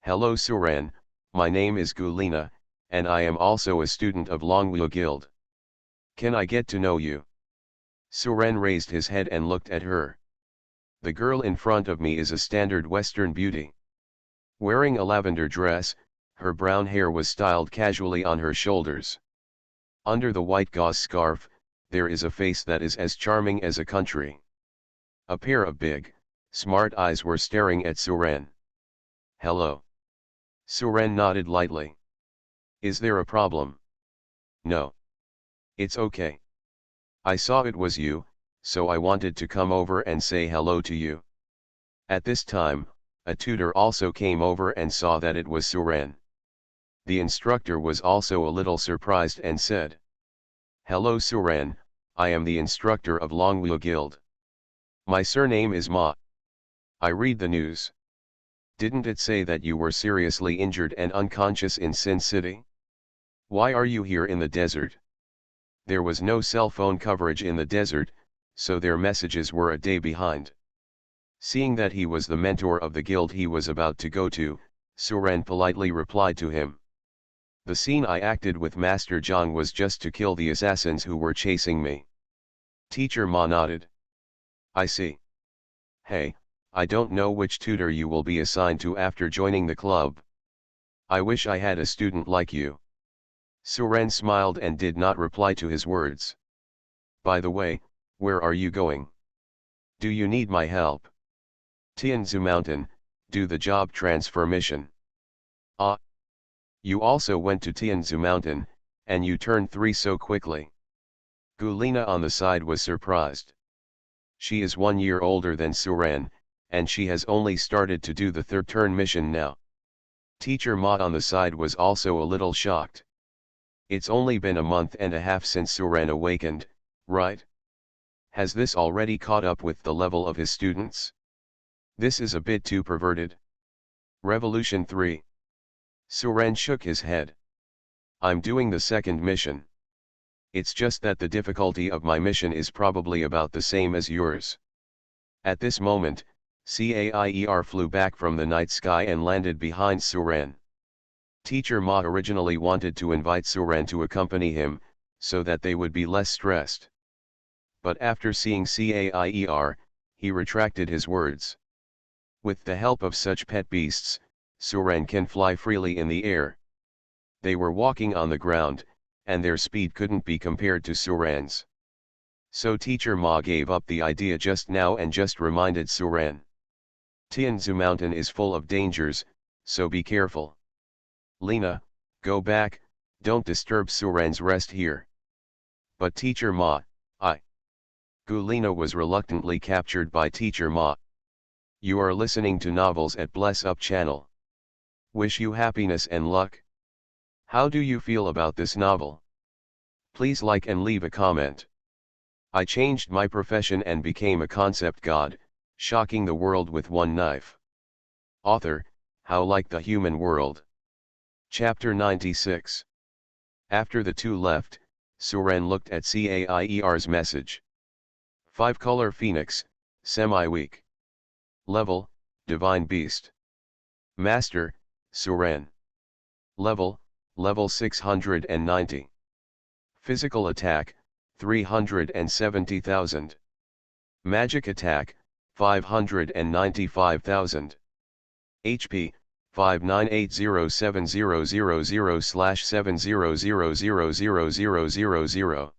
"Hello Suran, my name is Gulina, and I am also a student of Longwu Guild. Can I get to know you?" Suran raised his head and looked at her. "The girl in front of me is a standard Western beauty. Wearing a lavender dress, her brown hair was styled casually on her shoulders. Under the white gauze scarf, there is a face that is as charming as a country." A pair of big, smart eyes were staring at Suran. "Hello." Suran nodded lightly. "Is there a problem?" "No. It's okay. I saw it was you, so I wanted to come over and say hello to you." At this time, a tutor also came over and saw that it was Suran. The instructor was also a little surprised and said, "Hello Suran, I am the instructor of Longwu Guild. My surname is Ma. I read the news. Didn't it say that you were seriously injured and unconscious in Sin City? Why are you here in the desert?" There was no cell phone coverage in the desert, so their messages were a day behind. Seeing that he was the mentor of the guild he was about to go to, Suran politely replied to him. "The scene I acted with Master Zhang was just to kill the assassins who were chasing me." Teacher Ma nodded. "I see. Hey, I don't know which tutor you will be assigned to after joining the club. I wish I had a student like you." Suran smiled and did not reply to his words. "By the way, where are you going? Do you need my help?" "Tianzu Mountain, do the job transfer mission." "Ah. You also went to Tianzu Mountain, and you turned 3 so quickly." Gulina on the side was surprised. She is 1 year older than Suran, and she has only started to do the 3rd turn mission now. Teacher Ma on the side was also a little shocked. It's only been a month and a half since Suran awakened, right? Has this already caught up with the level of his students? This is a bit too perverted. Revolution 3. Suran shook his head. "I'm doing the 2nd mission. It's just that the difficulty of my mission is probably about the same as yours." At this moment, Caier flew back from the night sky and landed behind Suran. Teacher Ma originally wanted to invite Suran to accompany him, so that they would be less stressed. But after seeing Caier, he retracted his words. With the help of such pet beasts, Suran can fly freely in the air. They were walking on the ground, and their speed couldn't be compared to Suran's. So Teacher Ma gave up the idea just now and just reminded Suran. "Tianzu Mountain is full of dangers, so be careful. Lena, go back, don't disturb Suran's rest here." "But Teacher Ma, Gulina was reluctantly captured by Teacher Ma. "You are listening to novels at Bless Up channel. Wish you happiness and luck. How do you feel about this novel? Please like and leave a comment. I changed my profession and became a concept god, shocking the world with one knife." Author, How Like the Human World. Chapter 96. After the two left, Suran looked at Caier's message. 5-color Phoenix, semi-weak. Level, Divine Beast. Master, Suran. Level 690. Physical attack, 370,000. Magic attack, 595,000. HP, 5980700/700000000.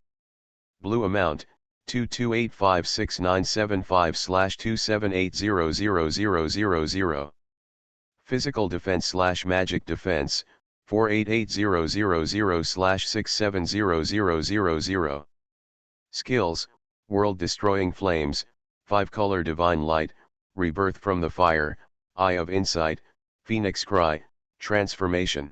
Blue amount, 22856975/278000000. Physical defense / magic defense, 488000/6700000. Skills, world destroying flames, 5 color divine light, rebirth from the fire, eye of insight, phoenix cry, transformation.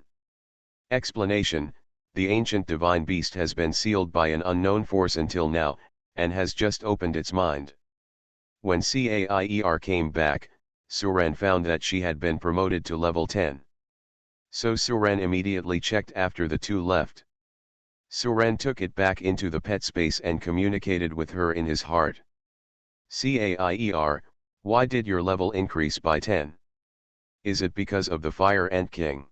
Explanation: the ancient divine beast has been sealed by an unknown force until now, and has just opened its mind. When Cair came back, Suren found that she had been promoted to level 10. So Suren immediately checked after the two left. Suren took it back into the pet space and communicated with her in his heart. Cair, why did your level increase by 10? Is it because of the Fire Ant King?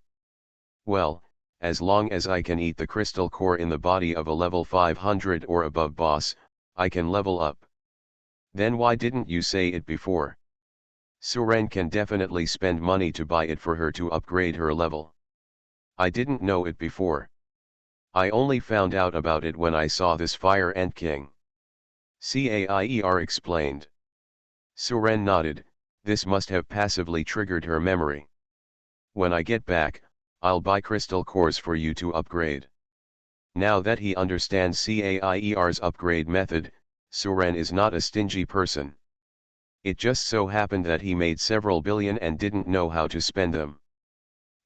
Well, as long as I can eat the crystal core in the body of a level 500 or above boss, I can level up. Then why didn't you say it before? Suren can definitely spend money to buy it for her to upgrade her level. I didn't know it before. I only found out about it when I saw this Fire Ant King. Cair explained. Suren nodded, this must have passively triggered her memory. When I get back, I'll buy crystal cores for you to upgrade. Now that he understands Cair's upgrade method, Suren is not a stingy person. It just so happened that he made several billion and didn't know how to spend them.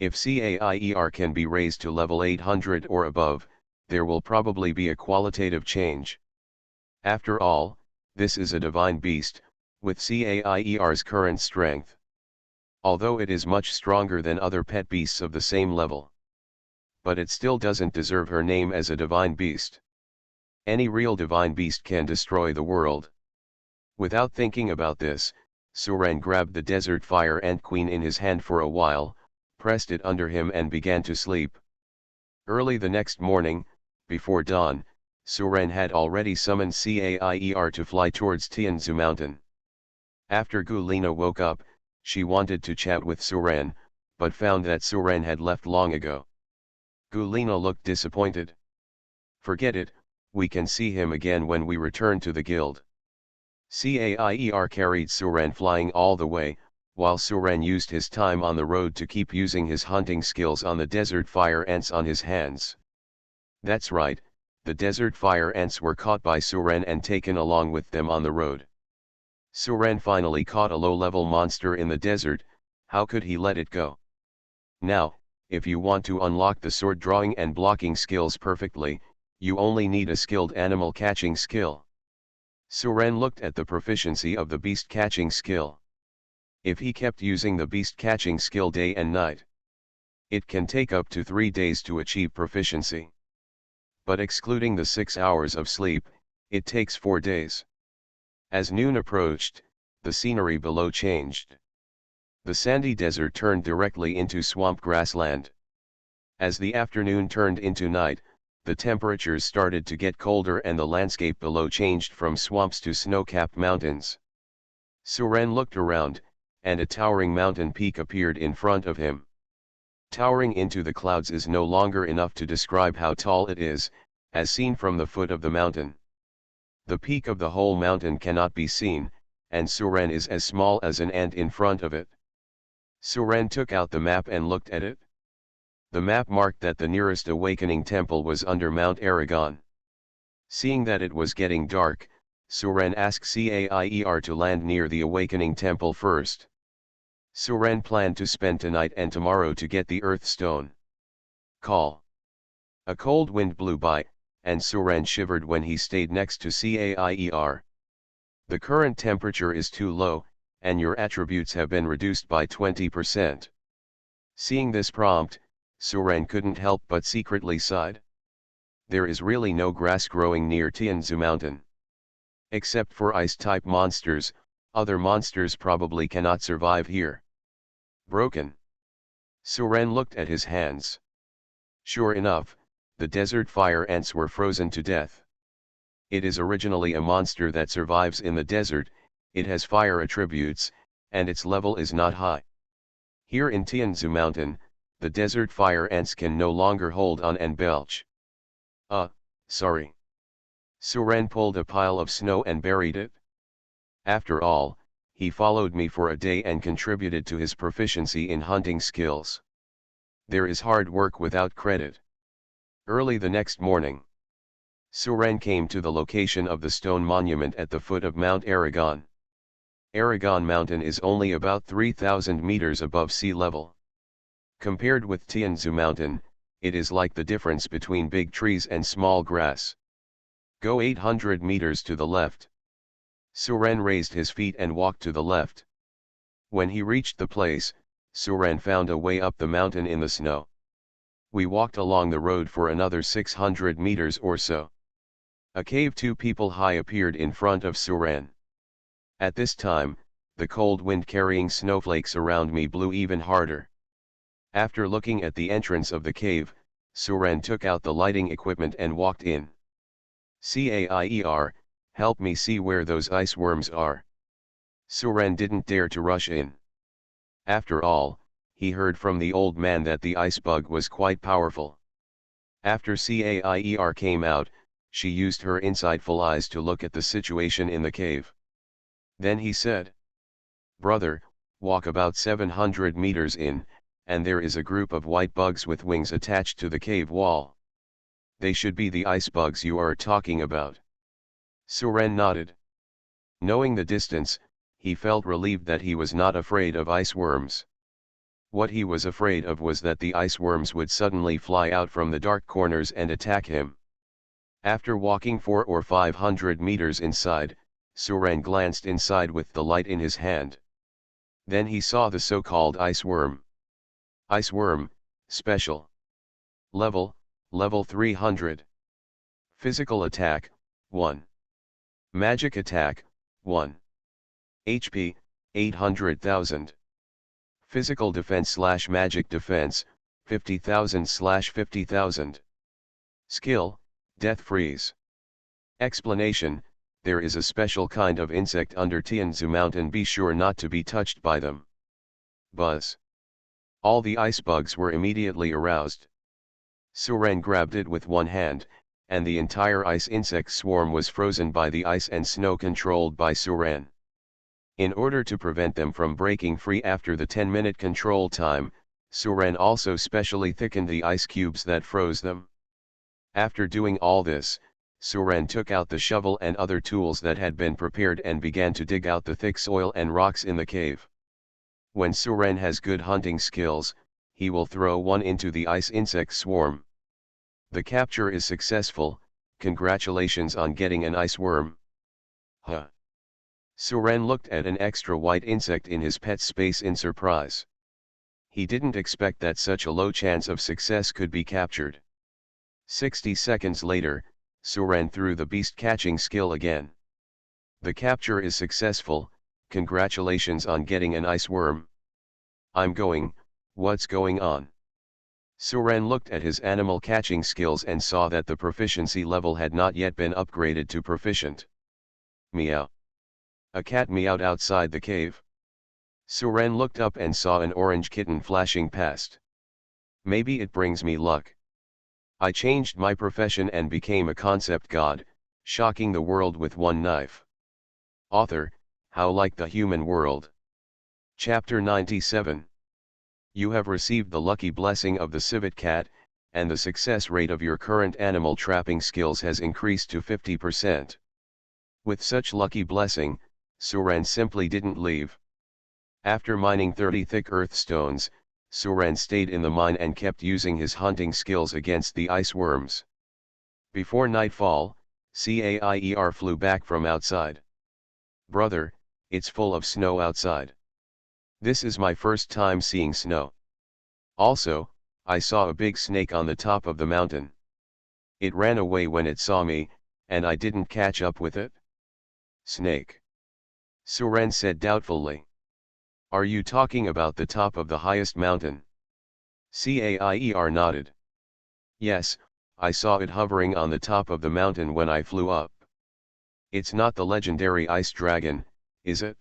If Cair can be raised to level 800 or above, there will probably be a qualitative change. After all, this is a divine beast, with Cair's current strength. Although it is much stronger than other pet beasts of the same level. But it still doesn't deserve her name as a divine beast. Any real divine beast can destroy the world. Without thinking about this, Suren grabbed the desert fire ant queen in his hand for a while, pressed it under him and began to sleep. Early the next morning, before dawn, Suren had already summoned Cair to fly towards Tianzu Mountain. After Gulina woke up, she wanted to chat with Suren, but found that Suren had left long ago. Gulina looked disappointed. Forget it, we can see him again when we return to the guild. Cair carried Suren flying all the way, while Suren used his time on the road to keep using his hunting skills on the desert fire ants on his hands. That's right, the desert fire ants were caught by Suren and taken along with them on the road. Suren finally caught a low-level monster in the desert, how could he let it go? Now, if you want to unlock the sword drawing and blocking skills perfectly, you only need a skilled animal catching skill. Suren looked at the proficiency of the beast catching skill. If he kept using the beast catching skill day and night, it can take up to 3 days to achieve proficiency. But excluding the 6 hours of sleep, it takes 4 days. As noon approached, the scenery below changed. The sandy desert turned directly into swamp grassland. As the afternoon turned into night, the temperatures started to get colder and the landscape below changed from swamps to snow-capped mountains. Suren looked around, and a towering mountain peak appeared in front of him. Towering into the clouds is no longer enough to describe how tall it is, as seen from the foot of the mountain. The peak of the whole mountain cannot be seen, and Suren is as small as an ant in front of it. Suren took out the map and looked at it. The map marked that the nearest awakening temple was under Mount Aragon. Seeing that it was getting dark, Suren asked Cair to land near the awakening temple first. Suren planned to spend tonight and tomorrow to get the earth stone. Call. A cold wind blew by, and Suren shivered when he stayed next to Cair. The current temperature is too low, and your attributes have been reduced by 20%. Seeing this prompt, Suren couldn't help but secretly sighed. There is really no grass growing near Tianzu Mountain. Except for ice-type monsters, other monsters probably cannot survive here. Broken. Suren looked at his hands. Sure enough, the desert fire ants were frozen to death. It is originally a monster that survives in the desert, it has fire attributes, and its level is not high. Here in Tianzu Mountain, the desert fire ants can no longer hold on and belch. Sorry. Suren pulled a pile of snow and buried it. After all, he followed me for a day and contributed to his proficiency in hunting skills. There is hard work without credit. Early the next morning, Suren came to the location of the stone monument at the foot of Mount Aragon. Aragon Mountain is only about 3,000 meters above sea level. Compared with Tianzu Mountain, it is like the difference between big trees and small grass. Go 800 meters to the left. Suren raised his feet and walked to the left. When he reached the place, Suren found a way up the mountain in the snow. We walked along the road for another 600 meters or so. A cave 2 people high appeared in front of Suren. At this time, the cold wind carrying snowflakes around me blew even harder. After looking at the entrance of the cave, Suren took out the lighting equipment and walked in. Cair, help me see where those ice worms are. Suren didn't dare to rush in. After all, he heard from the old man that the ice bug was quite powerful. After Cair came out, she used her insightful eyes to look at the situation in the cave. Then he said, "Brother, walk about 700 meters in, and there is a group of white bugs with wings attached to the cave wall. They should be the ice bugs you are talking about." Suren nodded. Knowing the distance, he felt relieved that he was not afraid of ice worms. What he was afraid of was that the ice worms would suddenly fly out from the dark corners and attack him. After walking 400 or 500 meters inside, Suren glanced inside with the light in his hand. Then he saw the so-called ice worm. Ice worm, special. Level 300. Physical attack, 1. Magic attack, 1. HP, 800,000. Physical defense/magic defense, 50,000/50,000. Skill, Death Freeze. Explanation: there is a special kind of insect under Tianzu Mountain, be sure not to be touched by them. Buzz. All the ice bugs were immediately aroused. Suren grabbed it with one hand, and the entire ice insect swarm was frozen by the ice and snow controlled by Suren. In order to prevent them from breaking free after the 10-minute control time, Suren also specially thickened the ice cubes that froze them. After doing all this, Suren took out the shovel and other tools that had been prepared and began to dig out the thick soil and rocks in the cave. When Suren has good hunting skills, he will throw one into the ice insect swarm. The capture is successful. Congratulations on getting an ice worm. Huh. Suren looked at an extra white insect in his pet space in surprise. He didn't expect that such a low chance of success could be captured. 60 seconds later, Suren threw the beast catching skill again. The capture is successful. Congratulations on getting an ice worm. What's going on? Suren looked at his animal catching skills and saw that the proficiency level had not yet been upgraded to proficient. Meow. A cat meowed outside the cave. Suren looked up and saw an orange kitten flashing past. Maybe it brings me luck. I changed my profession and became a concept god, shocking the world with one knife. Author, How Like the Human World. Chapter 97. You have received the lucky blessing of the civet cat, and the success rate of your current animal trapping skills has increased to 50%. With such lucky blessing, Suren simply didn't leave. After mining 30 thick earth stones, Suren stayed in the mine and kept using his hunting skills against the ice worms. Before nightfall, Cair flew back from outside. "Brother, it's full of snow outside. This is my first time seeing snow. Also, I saw a big snake on the top of the mountain. It ran away when it saw me, and I didn't catch up with it." "Snake?" Suren said doubtfully. "Are you talking about the top of the highest mountain?" Cair nodded. "Yes, I saw it hovering on the top of the mountain when I flew up. It's not the legendary ice dragon, is it?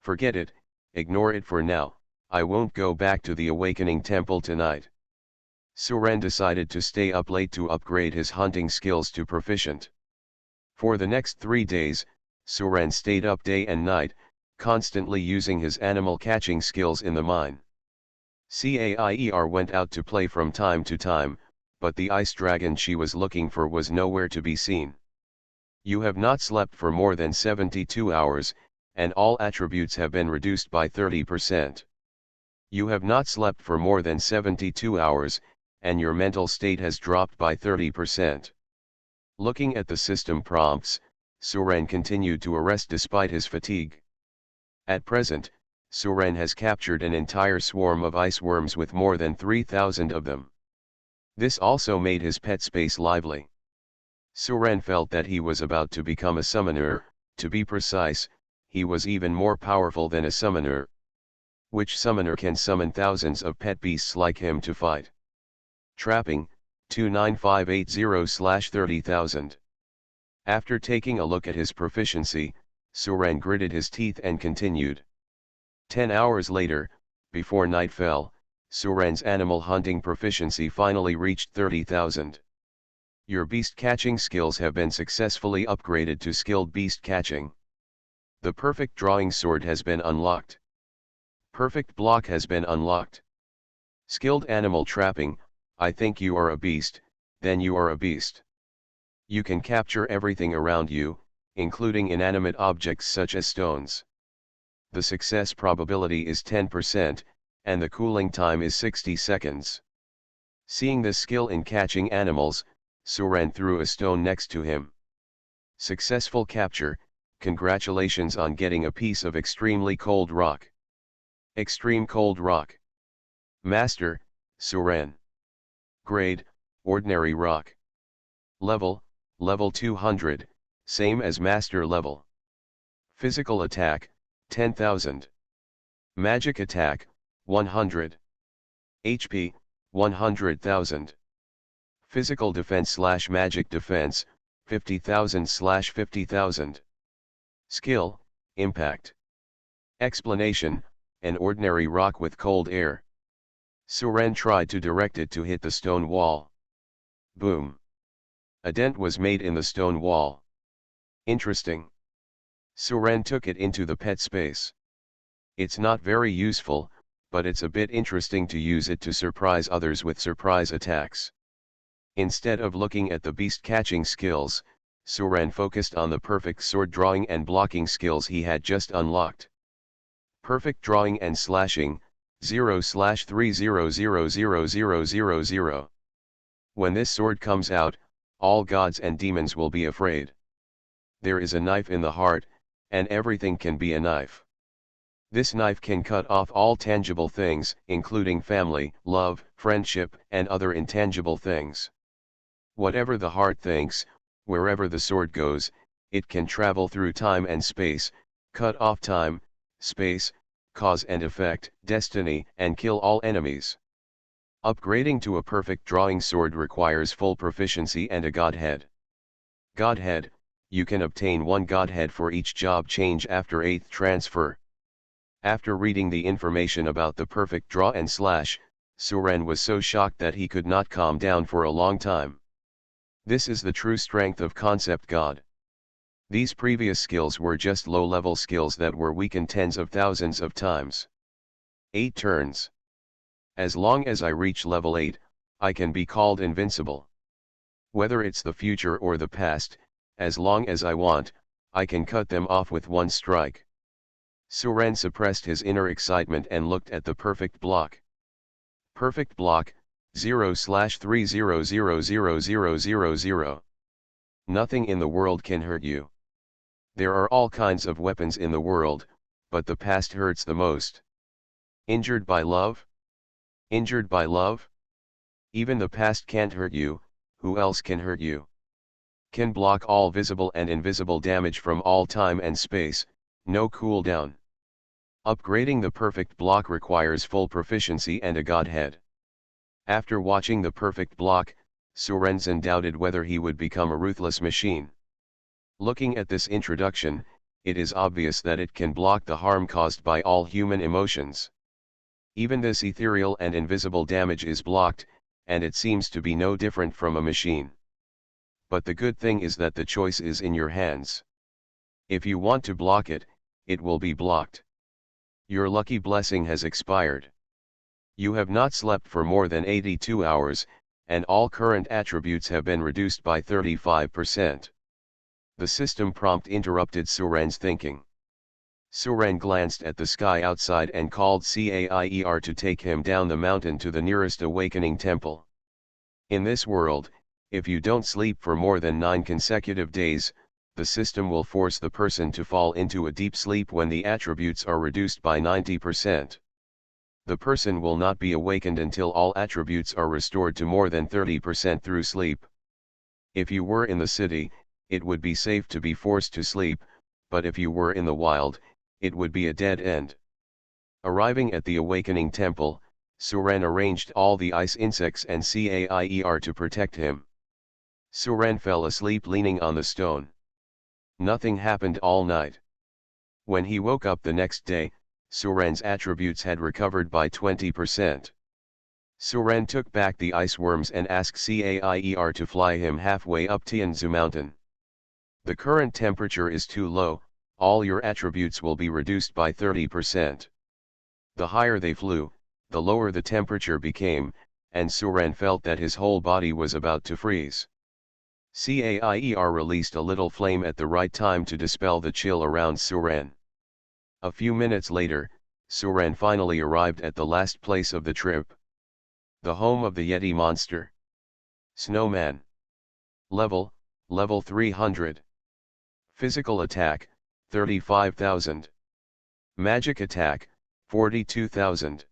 Forget it, ignore it for now. I won't go back to the Awakening Temple tonight." Suren decided to stay up late to upgrade his hunting skills to proficient. For the next 3 days, Suren stayed up day and night, constantly using his animal catching skills in the mine. Cair went out to play from time to time, but the ice dragon she was looking for was nowhere to be seen. You have not slept for more than 72 hours, and all attributes have been reduced by 30%. You have not slept for more than 72 hours, and your mental state has dropped by 30%. Looking at the system prompts, Suren continued to arrest despite his fatigue. At present, Suren has captured an entire swarm of ice worms with more than 3,000 of them. This also made his pet space lively. Suren felt that he was about to become a summoner. To be precise, he was even more powerful than a summoner. Which summoner can summon thousands of pet beasts like him to fight? Trapping, 29580/30,000. After taking a look at his proficiency, Suren gritted his teeth and continued. 10 hours later, before night fell, Suren's animal hunting proficiency finally reached 30,000. Your beast catching skills have been successfully upgraded to skilled beast catching. The perfect drawing sword has been unlocked. Perfect block has been unlocked. Skilled animal trapping, I think you are a beast, then you are a beast. You can capture everything around you, including inanimate objects such as stones. The success probability is 10%, and the cooling time is 60 seconds. Seeing this skill in catching animals, Suren threw a stone next to him. Successful capture, congratulations on getting a piece of extremely cold rock. Extreme cold rock. Master, Suren. Grade, ordinary rock. Level, level 200, same as master level. Physical attack, 10,000. Magic attack, 100. HP, 100,000. Physical defense/magic defense, 50,000/50,000. Skill, impact. Explanation, an ordinary rock with cold air. Suren tried to direct it to hit the stone wall. Boom. A dent was made in the stone wall. Interesting. Suren took it into the pet space. It's not very useful, but it's a bit interesting to use it to surprise others with surprise attacks. Instead of looking at the beast catching skills, Suren focused on the perfect sword drawing and blocking skills he had just unlocked. Perfect drawing and slashing, 0/3000000. When this sword comes out, all gods and demons will be afraid. There is a knife in the heart, and everything can be a knife. This knife can cut off all tangible things, including family, love, friendship, and other intangible things. Whatever the heart thinks, wherever the sword goes, it can travel through time and space, cut off time, space, cause and effect, destiny, and kill all enemies. Upgrading to a perfect drawing sword requires full proficiency and a godhead. Godhead, you can obtain one godhead for each job change after 8th transfer. After reading the information about the perfect draw and slash, Suren was so shocked that he could not calm down for a long time. This is the true strength of Concept God. These previous skills were just low-level skills that were weakened tens of thousands of times. 8 turns. As long as I reach level 8, I can be called invincible. Whether it's the future or the past, as long as I want, I can cut them off with one strike. Suren suppressed his inner excitement and looked at the perfect block. Perfect block, 0/3000000. Nothing in the world can hurt you. There are all kinds of weapons in the world, but the past hurts the most. Injured by love? Injured by love? Even the past can't hurt you, who else can hurt you? Can block all visible and invisible damage from all time and space, no cooldown. Upgrading the perfect block requires full proficiency and a godhead. After watching the perfect block, Suren doubted whether he would become a ruthless machine. Looking at this introduction, it is obvious that it can block the harm caused by all human emotions. Even this ethereal and invisible damage is blocked, and it seems to be no different from a machine. But the good thing is that the choice is in your hands. If you want to block it, it will be blocked. Your lucky blessing has expired. You have not slept for more than 82 hours, and all current attributes have been reduced by 35%. The system prompt interrupted Suren's thinking. Suren glanced at the sky outside and called Cair to take him down the mountain to the nearest awakening temple. In this world, if you don't sleep for more than 9 consecutive days, the system will force the person to fall into a deep sleep when the attributes are reduced by 90%. The person will not be awakened until all attributes are restored to more than 30% through sleep. If you were in the city, it would be safe to be forced to sleep, but if you were in the wild, it would be a dead end. Arriving at the awakening temple, Suren arranged all the ice insects and Cair to protect him. Suren fell asleep leaning on the stone. Nothing happened all night. When he woke up the next day, Suren's attributes had recovered by 20%. Suren took back the ice worms and asked Cair to fly him halfway up Tianzu mountain. The current temperature is too low, all your attributes will be reduced by 30%. The higher they flew, the lower the temperature became, and Suren felt that his whole body was about to freeze. Cair released a little flame at the right time to dispel the chill around Suren. A few minutes later, Suren finally arrived at the last place of the trip. The home of the Yeti monster. Snowman. Level 300. Physical attack, 35,000. Magic attack, 42,000.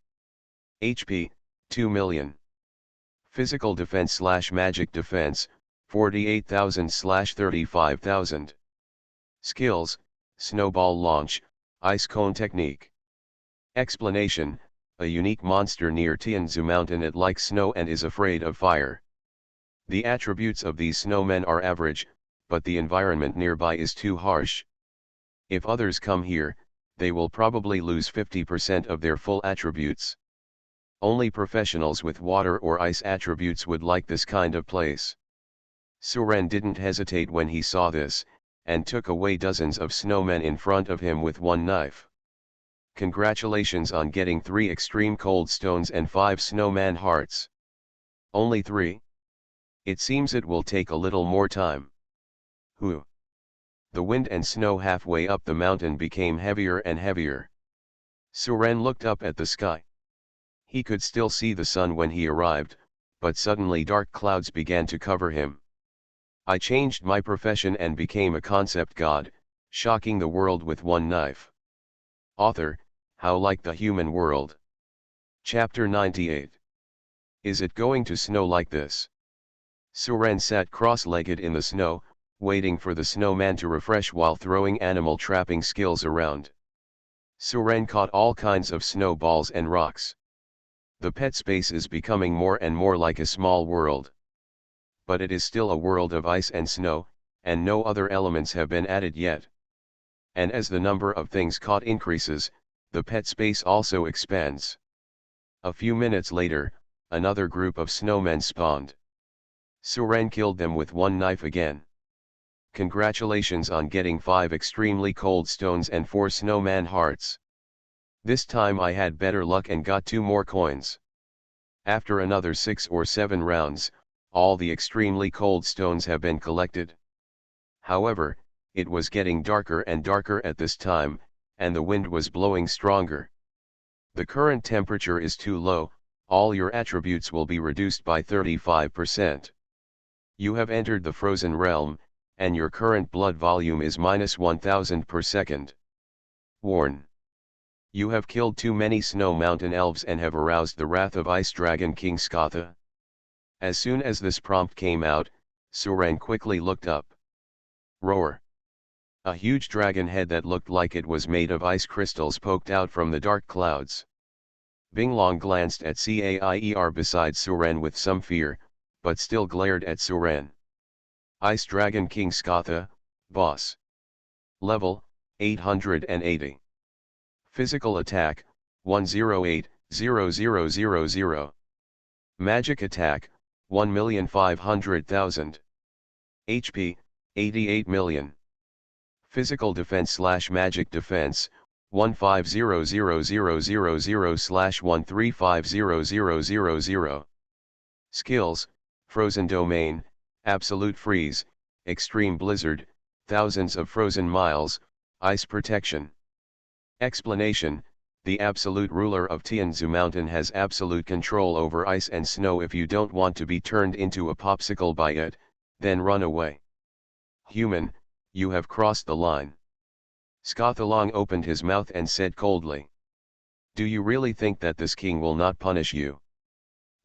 HP, 2 million. Physical defense/magic defense, 48,000/35,000. Skills, snowball launch, ice cone technique. Explanation: a unique monster near Tianzu mountain. It likes snow and is afraid of fire. The attributes of these snowmen are average, but the environment nearby is too harsh. If others come here, they will probably lose 50% of their full attributes. Only professionals with water or ice attributes would like this kind of place. Suren didn't hesitate when he saw this, and took away dozens of snowmen in front of him with one knife. Congratulations on getting 3 extreme cold stones and 5 snowman hearts. Only 3? It seems it will take a little more time. Whew. The wind and snow halfway up the mountain became heavier and heavier. Suren looked up at the sky. He could still see the sun when he arrived, but suddenly dark clouds began to cover him. I changed my profession and became a concept god, shocking the world with one knife. Author, How Like the Human World. Chapter 98. Is it going to snow like this? Suren sat cross-legged in the snow, waiting for the snowman to refresh while throwing animal trapping skills around. Suren caught all kinds of snowballs and rocks. The pet space is becoming more and more like a small world. But it is still a world of ice and snow, and no other elements have been added yet. And as the number of things caught increases, the pet space also expands. A few minutes later, another group of snowmen spawned. Suren killed them with one knife again. Congratulations on getting 5 extremely cold stones and 4 snowman hearts. This time I had better luck and got 2 more coins. After another 6 or 7 rounds, all the extremely cold stones have been collected. However, it was getting darker and darker at this time, and the wind was blowing stronger. The current temperature is too low, all your attributes will be reduced by 35%. You have entered the frozen realm, and your current blood volume is -1000 per second. Warn. You have killed too many snow mountain elves and have aroused the wrath of Ice Dragon King Skatha. As soon as this prompt came out, Suren quickly looked up. Roar. A huge dragon head that looked like it was made of ice crystals poked out from the dark clouds. Binglong glanced at Cair beside Suren with some fear, but still glared at Suren. Ice Dragon King Skatha, boss. Level, 880. Physical attack, 108,000. Magic attack, 1,500,000. HP, 88 million. Physical defense/magic defense, 1500000/1350000. Skills, Frozen Domain, Absolute Freeze, Extreme Blizzard, Thousands of Frozen Miles, Ice Protection. Explanation: the absolute ruler of Tianzu Mountain has absolute control over ice and snow. If you don't want to be turned into a popsicle by it, then run away. Human, you have crossed the line. Skothalong opened his mouth and said coldly. Do you really think that this king will not punish you?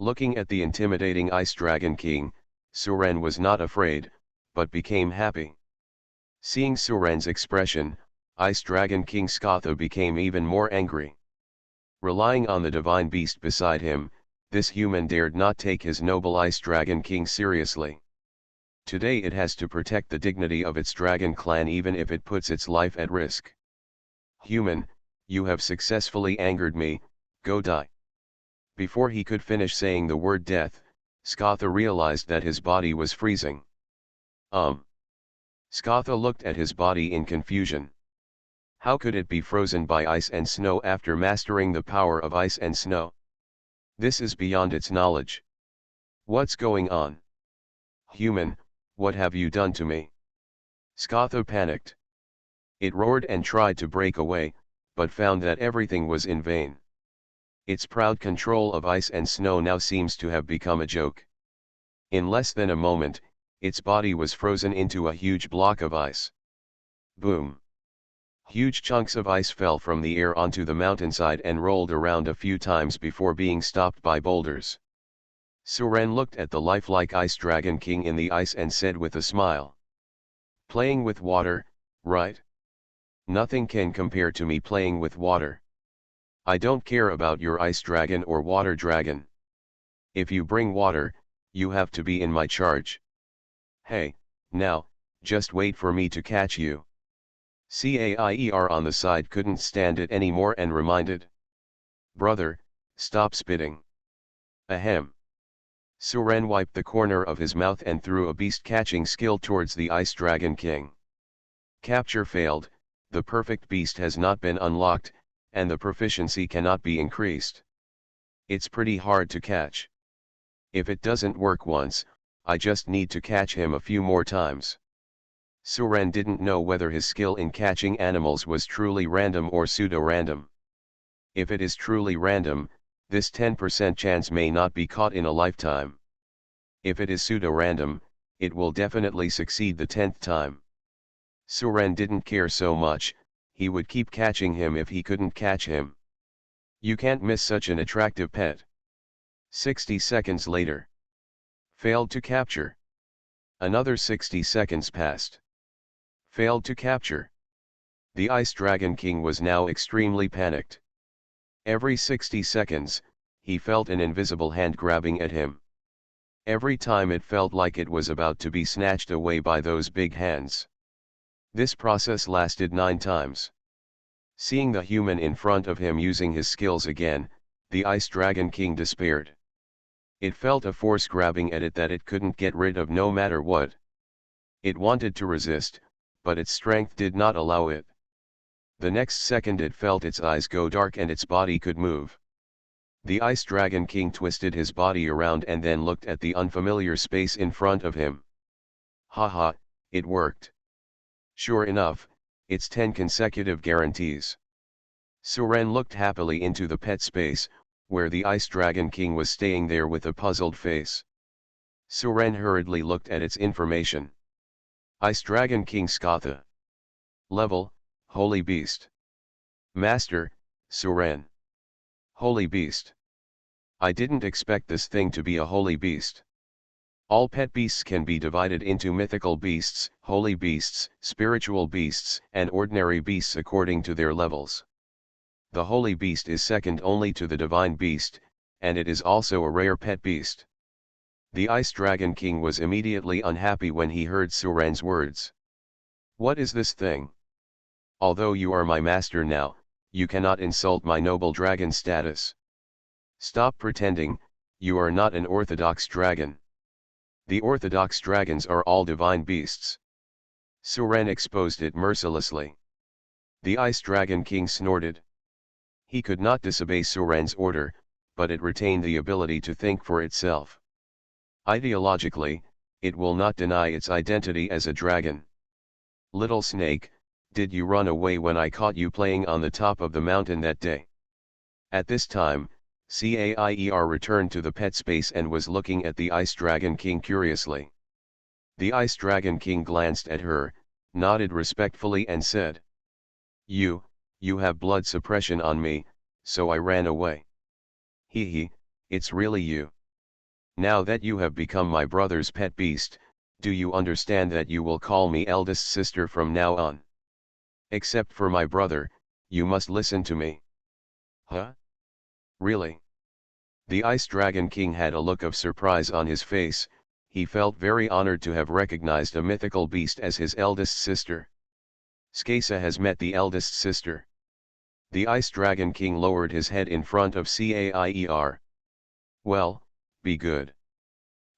Looking at the intimidating Ice Dragon King, Suren was not afraid, but became happy. Seeing Suren's expression, Ice Dragon King Skotha became even more angry. Relying on the divine beast beside him, this human dared not take his noble Ice Dragon King seriously. Today it has to protect the dignity of its dragon clan even if it puts its life at risk. Human, you have successfully angered me, go die. Before he could finish saying the word death, Skotha realized that his body was freezing. Skotha looked at his body in confusion. How could it be frozen by ice and snow after mastering the power of ice and snow? This is beyond its knowledge. What's going on? Human, what have you done to me? Skotha panicked. It roared and tried to break away, but found that everything was in vain. Its proud control of ice and snow now seems to have become a joke. In less than a moment, its body was frozen into a huge block of ice. Boom! Huge chunks of ice fell from the air onto the mountainside and rolled around a few times before being stopped by boulders. Suren looked at the lifelike Ice Dragon King in the ice and said with a smile. Playing with water, right? Nothing can compare to me playing with water. I don't care about your ice dragon or water dragon. If you bring water, you have to be in my charge. Hey, now, just wait for me to catch you. Cair on the side couldn't stand it anymore and reminded. Brother, stop spitting. Ahem. Suren wiped the corner of his mouth and threw a beast-catching skill towards the Ice Dragon King. Capture failed, the perfect beast has not been unlocked, and the proficiency cannot be increased. It's pretty hard to catch. If it doesn't work once, I just need to catch him a few more times. Suren didn't know whether his skill in catching animals was truly random or pseudo-random. If it is truly random, this 10% chance may not be caught in a lifetime. If it is pseudo-random, it will definitely succeed the 10th time. Suren didn't care so much, he would keep catching him if he couldn't catch him. You can't miss such an attractive pet. 60 seconds later. Failed to capture. Another 60 seconds passed. Failed to capture. The Ice Dragon King was now extremely panicked. Every 60 seconds, he felt an invisible hand grabbing at him. Every time it felt like it was about to be snatched away by those big hands. This process lasted 9 times. Seeing the human in front of him using his skills again, the Ice Dragon King despaired. It felt a force grabbing at it that it couldn't get rid of no matter what. It wanted to resist, but its strength did not allow it. The next second it felt its eyes go dark and its body could move. The Ice Dragon King twisted his body around and then looked at the unfamiliar space in front of him. Haha, it worked. Sure enough, it's 10 consecutive guarantees. Suren looked happily into the pet space, where the Ice Dragon King was staying there with a puzzled face. Suren hurriedly looked at its information. Ice Dragon King Skotha. Level, Holy Beast. Master, Suren. Holy Beast. I didn't expect this thing to be a holy beast. All pet beasts can be divided into mythical beasts, holy beasts, spiritual beasts, and ordinary beasts according to their levels. The holy beast is second only to the divine beast, and it is also a rare pet beast. The Ice Dragon King was immediately unhappy when he heard Suren's words. What is this thing? Although you are my master now, you cannot insult my noble dragon status. Stop pretending, you are not an orthodox dragon. The orthodox dragons are all divine beasts. Suren exposed it mercilessly. The Ice Dragon King snorted. He could not disobey Suren's order, but it retained the ability to think for itself. Ideologically, it will not deny its identity as a dragon. Little snake, did you run away when I caught you playing on the top of the mountain that day? At this time, Caier returned to the pet space and was looking at the Ice Dragon King curiously. The Ice Dragon King glanced at her, nodded respectfully and said, You have blood suppression on me, so I ran away. Hee, it's really you. Now that you have become my brother's pet beast, do you understand that you will call me eldest sister from now on? Except for my brother, you must listen to me. Huh? Really? The Ice Dragon King had a look of surprise on his face. He felt very honored to have recognized a mythical beast as his eldest sister. Skasa has met the eldest sister. The Ice Dragon King lowered his head in front of Caier. Well, be good.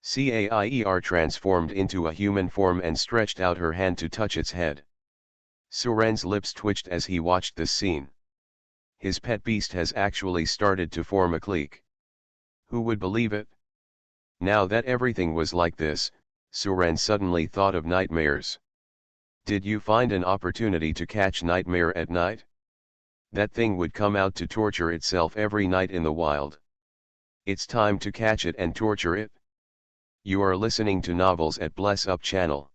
Caier transformed into a human form and stretched out her hand to touch its head. Suren's lips twitched as he watched this scene. His pet beast has actually started to form a clique. Who would believe it? Now that everything was like this, Suren suddenly thought of nightmares. Did you find an opportunity to catch nightmare at night? That thing would come out to torture itself every night in the wild. It's time to catch it and torture it. You are listening to Novels at Bless Up channel.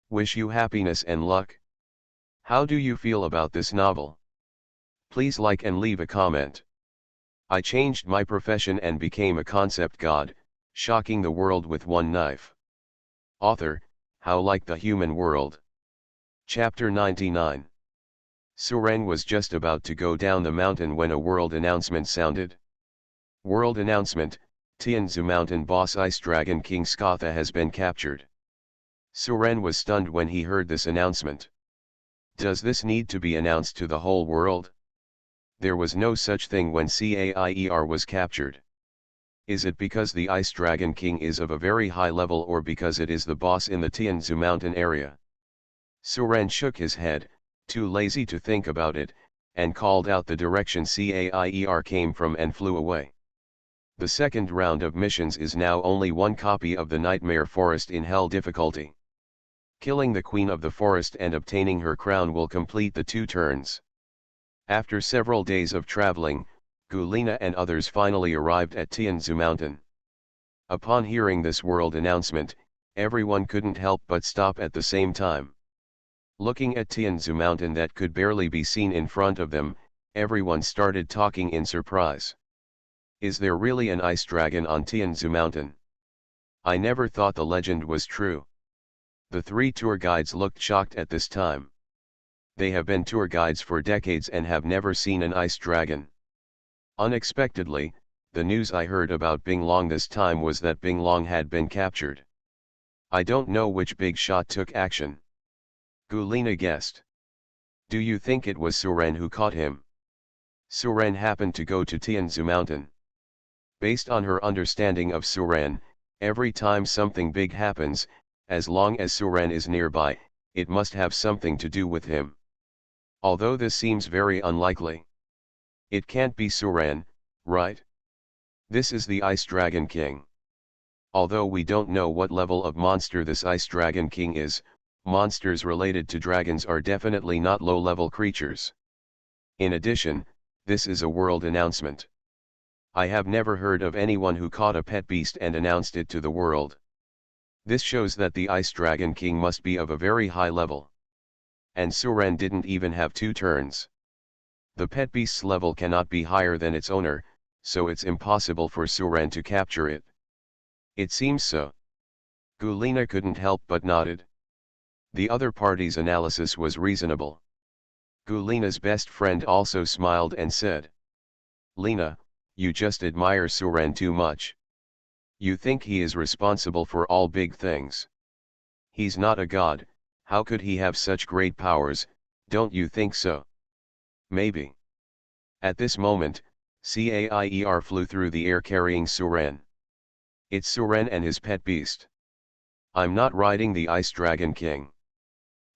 Wish you happiness and luck. How do you feel about this novel? Please like and leave a comment. I changed my profession and became a concept god, shocking the world with one knife. Author, How Like the Human World. Chapter 99. Suren was just about to go down the mountain when a world announcement sounded. World announcement, Tianzu Mountain boss Ice Dragon King Skatha has been captured. Suren was stunned when he heard this announcement. Does this need to be announced to the whole world? There was no such thing when Caier was captured. Is it because the Ice Dragon King is of a very high level or because it is the boss in the Tianzu Mountain area? Suren shook his head, too lazy to think about it, and called out the direction Caier came from and flew away. The second round of missions is now only one copy of the Nightmare Forest in Hell difficulty. Killing the Queen of the Forest and obtaining her crown will complete the 2 turns. After several days of traveling, Gulina and others finally arrived at Tianzu Mountain. Upon hearing this world announcement, everyone couldn't help but stop at the same time. Looking at Tianzu Mountain that could barely be seen in front of them, everyone started talking in surprise. Is there really an ice dragon on Tianzu Mountain? I never thought the legend was true. The 3 tour guides looked shocked at this time. They have been tour guides for decades and have never seen an ice dragon. Unexpectedly, the news I heard about Bing Long this time was that Bing Long had been captured. I don't know which big shot took action. Gulina guessed. Do you think it was Suren who caught him? Suren happened to go to Tianzu Mountain. Based on her understanding of Suren, every time something big happens, as long as Suren is nearby, it must have something to do with him. Although this seems very unlikely. It can't be Suren, right? This is the Ice Dragon King. Although we don't know what level of monster this Ice Dragon King is, monsters related to dragons are definitely not low-level creatures. In addition, this is a world announcement. I have never heard of anyone who caught a pet beast and announced it to the world. This shows that the Ice Dragon King must be of a very high level. And Suren didn't even have 2 turns. The pet beast's level cannot be higher than its owner, so it's impossible for Suren to capture it. It seems so. Gulina couldn't help but nodded. The other party's analysis was reasonable. Gulina's best friend also smiled and said, Lina, you just admire Suren too much. You think he is responsible for all big things. He's not a god, how could he have such great powers, don't you think so? Maybe. At this moment, Caier flew through the air carrying Suren. It's Suren and his pet beast. I'm not riding the Ice Dragon King.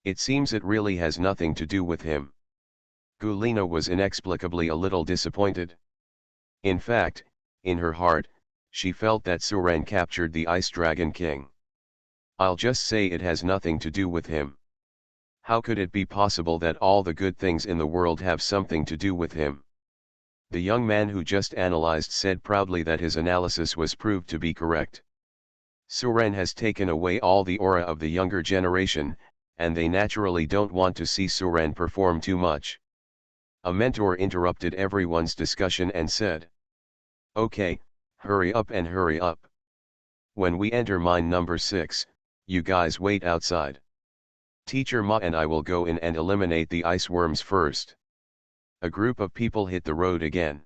It seems it really has nothing to do with him. Gulina was inexplicably a little disappointed. In fact, in her heart, she felt that Suren captured the Ice Dragon King. I'll just say it has nothing to do with him. How could it be possible that all the good things in the world have something to do with him? The young man who just analyzed said proudly that his analysis was proved to be correct. Suren has taken away all the aura of the younger generation, and they naturally don't want to see Suren perform too much. A mentor interrupted everyone's discussion and said, "Okay, hurry up and hurry up. When we enter mine number 6, you guys wait outside. Teacher Ma and I will go in and eliminate the ice worms first." A group of people hit the road again.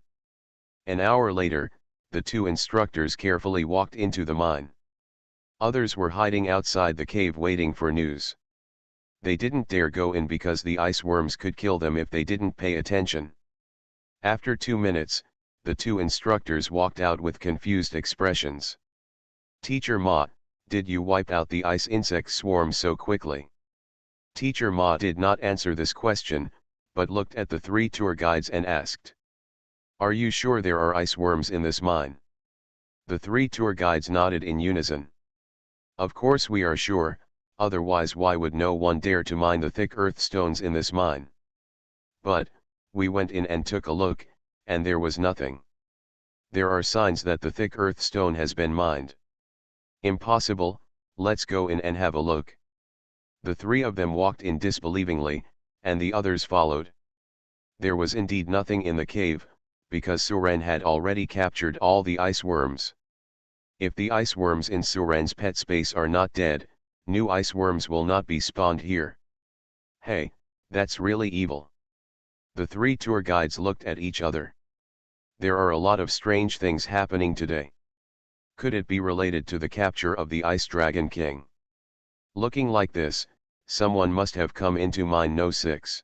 An hour later, the two instructors carefully walked into the mine. Others were hiding outside the cave waiting for news. They didn't dare go in because the ice worms could kill them if they didn't pay attention. After 2 minutes, the two instructors walked out with confused expressions. "Teacher Ma, did you wipe out the ice insect swarm so quickly?" Teacher Ma did not answer this question, but looked at the 3 tour guides and asked, "Are you sure there are ice worms in this mine?" The 3 tour guides nodded in unison. "Of course we are sure, otherwise why would no one dare to mine the thick earth stones in this mine? But, we went in and took a look, and there was nothing. There are signs that the thick earth stone has been mined." "Impossible, let's go in and have a look." The 3 of them walked in disbelievingly, and the others followed. There was indeed nothing in the cave, because Suren had already captured all the ice worms. If the ice worms in Suren's pet space are not dead, new ice worms will not be spawned here. Hey, that's really evil. The 3 tour guides looked at each other. There are a lot of strange things happening today. Could it be related to the capture of the Ice Dragon King? Looking like this, someone must have come into mine No. 6.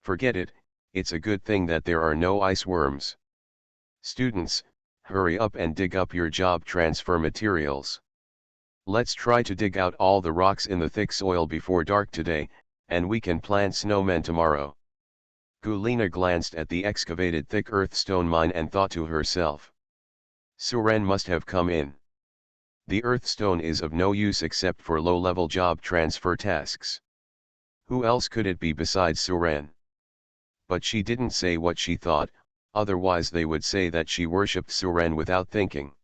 Forget it, it's a good thing that there are no ice worms. Students, hurry up and dig up your job transfer materials. Let's try to dig out all the rocks in the thick soil before dark today, and we can plant snowmen tomorrow. Gulina glanced at the excavated thick earth stone mine and thought to herself, Suren must have come in. The earth stone is of no use except for low-level job transfer tasks. Who else could it be besides Suren? But she didn't say what she thought, otherwise they would say that she worshipped Suren without thinking.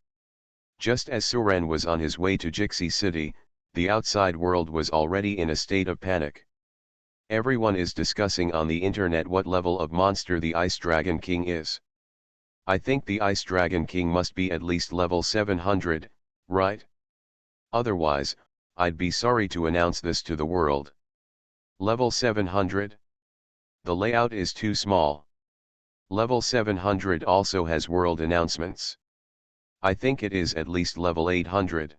Just as Suren was on his way to Jixi City, the outside world was already in a state of panic. Everyone is discussing on the internet what level of monster the Ice Dragon King is. I think the Ice Dragon King must be at least level 700, right? Otherwise, I'd be sorry to announce this to the world. Level 700? The layout is too small. Level 700 also has world announcements. I think it is at least level 800.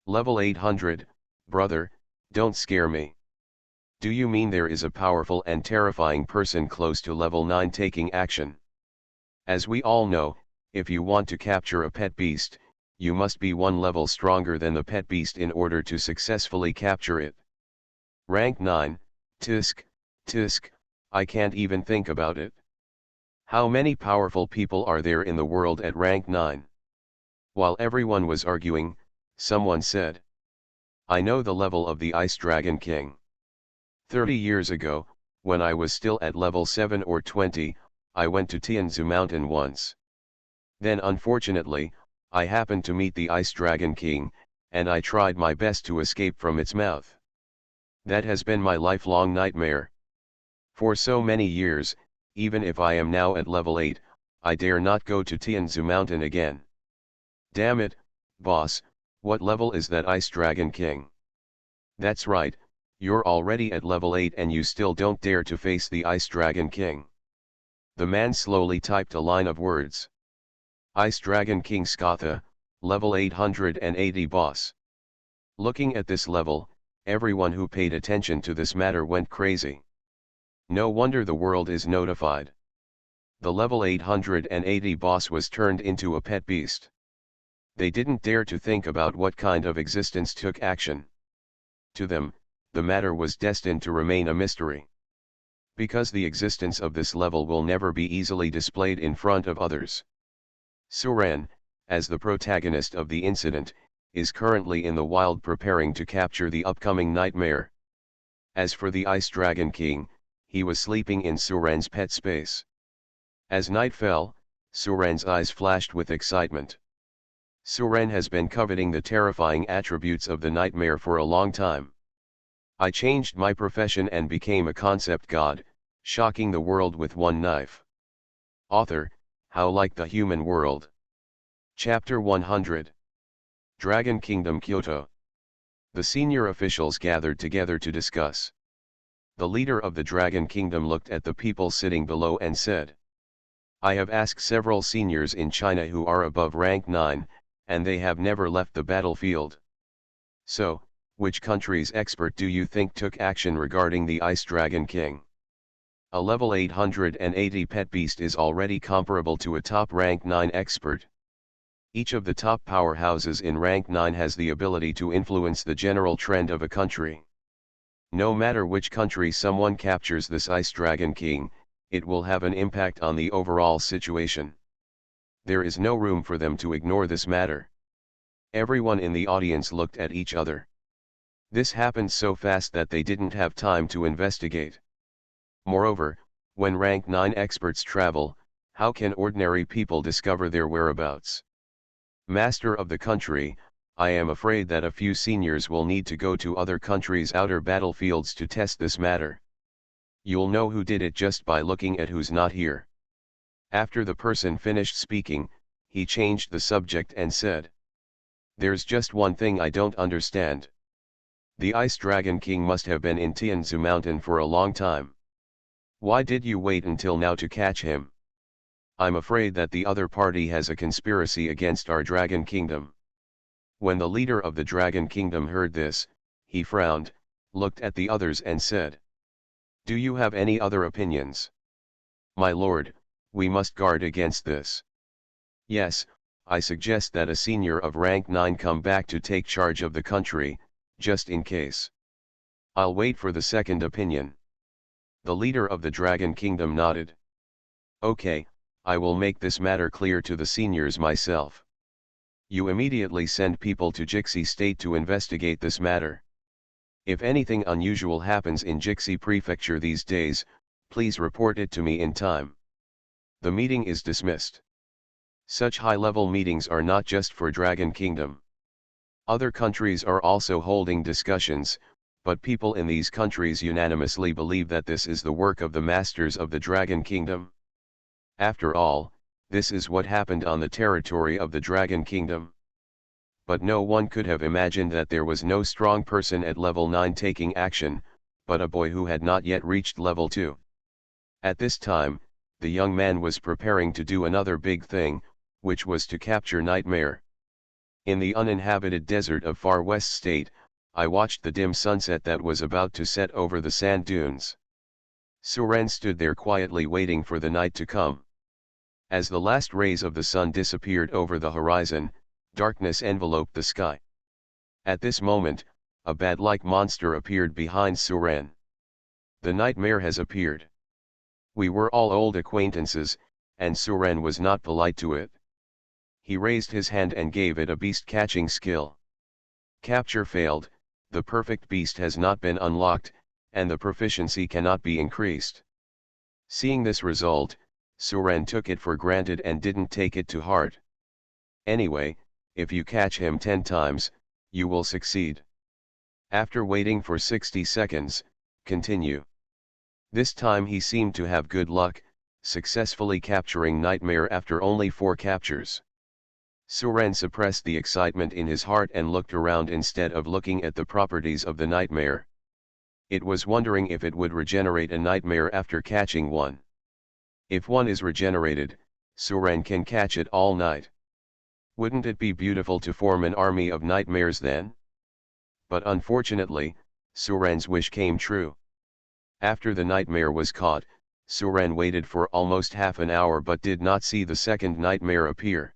Level 800, brother, don't scare me. Do you mean there is a powerful and terrifying person close to level 9 taking action? As we all know, if you want to capture a pet beast, you must be one level stronger than the pet beast in order to successfully capture it. Rank 9, tisk, I can't even think about it. How many powerful people are there in the world at rank 9? While everyone was arguing, someone said, I know the level of the Ice Dragon King. 30 years ago, when I was still at level 7 or 20, I went to Tianzu Mountain once. Then unfortunately, I happened to meet the Ice Dragon King, and I tried my best to escape from its mouth. That has been my lifelong nightmare. For so many years, even if I am now at level 8, I dare not go to Tianzu Mountain again. Damn it, boss, what level is that Ice Dragon King? That's right, you're already at level 8 and you still don't dare to face the Ice Dragon King. The man slowly typed a line of words. Ice Dragon King Skatha, level 880 boss. Looking at this level, everyone who paid attention to this matter went crazy. No wonder the world is notified. The level 880 boss was turned into a pet beast. They didn't dare to think about what kind of existence took action. To them, the matter was destined to remain a mystery. Because the existence of this level will never be easily displayed in front of others. Suren, as the protagonist of the incident, is currently in the wild preparing to capture the upcoming nightmare. As for the Ice Dragon King, he was sleeping in Suren's pet space. As night fell, Suren's eyes flashed with excitement. Suren has been coveting the terrifying attributes of the nightmare for a long time. I changed my profession and became a concept god, shocking the world with one knife. Author, how like the human world. Chapter 100. Dragon Kingdom Kyoto. The senior officials gathered together to discuss. The leader of the Dragon Kingdom looked at the people sitting below and said, I have asked several seniors in China who are above rank 9, and they have never left the battlefield. So, which country's expert do you think took action regarding the Ice Dragon King? A level 880 pet beast is already comparable to a top rank 9 expert. Each of the top powerhouses in rank 9 has the ability to influence the general trend of a country. No matter which country someone captures this Ice Dragon King, it will have an impact on the overall situation. There is no room for them to ignore this matter. Everyone in the audience looked at each other. This happened so fast that they didn't have time to investigate. Moreover, when rank 9 experts travel, how can ordinary people discover their whereabouts? Master of the country, I am afraid that a few seniors will need to go to other countries' outer battlefields to test this matter. You'll know who did it just by looking at who's not here. After the person finished speaking, he changed the subject and said, There's just one thing I don't understand. The Ice Dragon King must have been in Tianzu Mountain for a long time. Why did you wait until now to catch him? I'm afraid that the other party has a conspiracy against our Dragon Kingdom. When the leader of the Dragon Kingdom heard this, he frowned, looked at the others and said, Do you have any other opinions? My lord, we must guard against this. Yes, I suggest that a senior of rank 9 come back to take charge of the country, just in case. I'll wait for the second opinion. The leader of the Dragon Kingdom nodded. Okay, I will make this matter clear to the seniors myself. You immediately send people to Jixi State to investigate this matter. If anything unusual happens in Jixi Prefecture these days, please report it to me in time. The meeting is dismissed. Such high-level meetings are not just for Dragon Kingdom. Other countries are also holding discussions, but people in these countries unanimously believe that this is the work of the masters of the Dragon Kingdom. After all, this is what happened on the territory of the Dragon Kingdom. But no one could have imagined that there was no strong person at level 9 taking action, but a boy who had not yet reached level 2. At this time, the young man was preparing to do another big thing, which was to capture Nightmare. In the uninhabited desert of Far West State, I watched the dim sunset that was about to set over the sand dunes. Suren stood there quietly waiting for the night to come. As the last rays of the sun disappeared over the horizon, darkness enveloped the sky. At this moment, a bat-like monster appeared behind Suren. The nightmare has appeared. We were all old acquaintances, and Suren was not polite to it. He raised his hand and gave it a beast-catching skill. Capture failed, the perfect beast has not been unlocked, and the proficiency cannot be increased. Seeing this result, Suren took it for granted and didn't take it to heart. Anyway, if you catch him 10 times, you will succeed. After waiting for 60 seconds, continue. This time he seemed to have good luck, successfully capturing Nightmare after only 4 captures. Suren suppressed the excitement in his heart and looked around instead of looking at the properties of the Nightmare. It was wondering if it would regenerate a Nightmare after catching one. If one is regenerated, Suren can catch it all night. Wouldn't it be beautiful to form an army of Nightmares then? But unfortunately, Suren's wish came true. After the Nightmare was caught, Suren waited for almost half an hour but did not see the second Nightmare appear.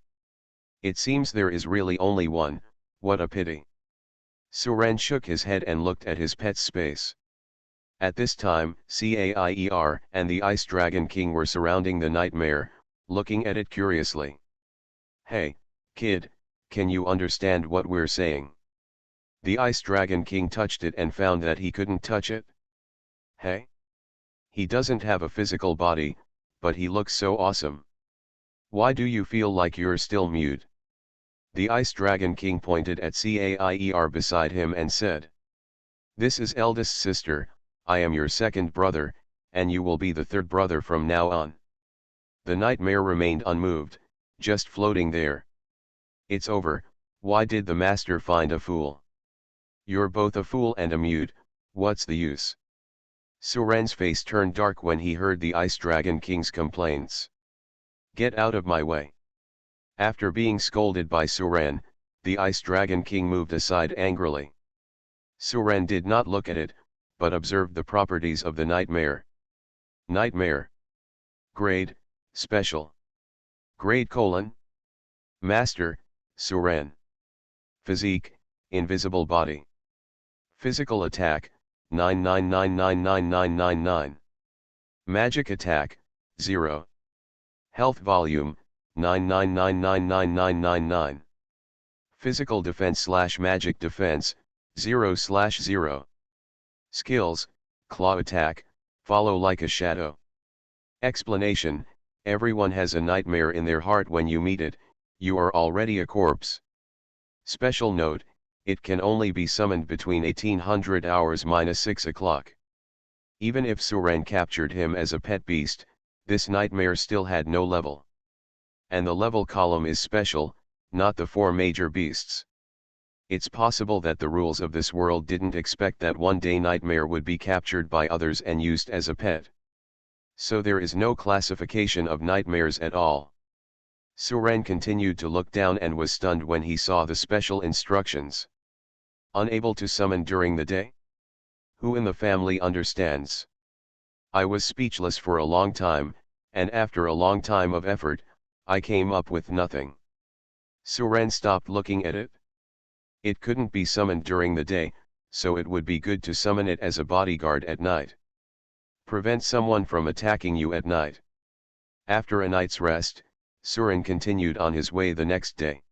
It seems there is really only one, what a pity. Suren shook his head and looked at his pet's space. At this time, Caier and the Ice Dragon King were surrounding the nightmare, looking at it curiously. Hey, kid, can you understand what we're saying? The Ice Dragon King touched it and found that he couldn't touch it. Hey? He doesn't have a physical body, but he looks so awesome. Why do you feel like you're still mute? The Ice Dragon King pointed at Caier beside him and said. This is eldest sister, I am your second brother, and you will be the third brother from now on. The nightmare remained unmoved, just floating there. It's over, why did the master find a fool? You're both a fool and a mute, what's the use? Suren's face turned dark when he heard the Ice Dragon King's complaints. Get out of my way. After being scolded by Suren, the Ice Dragon King moved aside angrily. Suren did not look at it, but observed the properties of the nightmare. Nightmare. Grade, Special. Grade : Master, Suren. Physique, Invisible Body. Physical Attack, 9999999. Magic Attack, 0. Health Volume, 9999999. Physical Defense / Magic Defense, 0/0. Skills, Claw Attack, Follow like a Shadow. Explanation: everyone has a nightmare in their heart. When you meet it, you are already a corpse. Special note, it can only be summoned between 1800 hours - 6 o'clock. Even if Suren captured him as a pet beast, this nightmare still had no level. And the level column is special, not the 4 major beasts. It's possible that the rules of this world didn't expect that one day nightmare would be captured by others and used as a pet. So there is no classification of nightmares at all. Suren continued to look down and was stunned when he saw the special instructions. Unable to summon during the day? Who in the family understands? I was speechless for a long time, and after a long time of effort, I came up with nothing. Suren stopped looking at it. It couldn't be summoned during the day, so it would be good to summon it as a bodyguard at night. Prevent someone from attacking you at night. After a night's rest, Suren continued on his way the next day.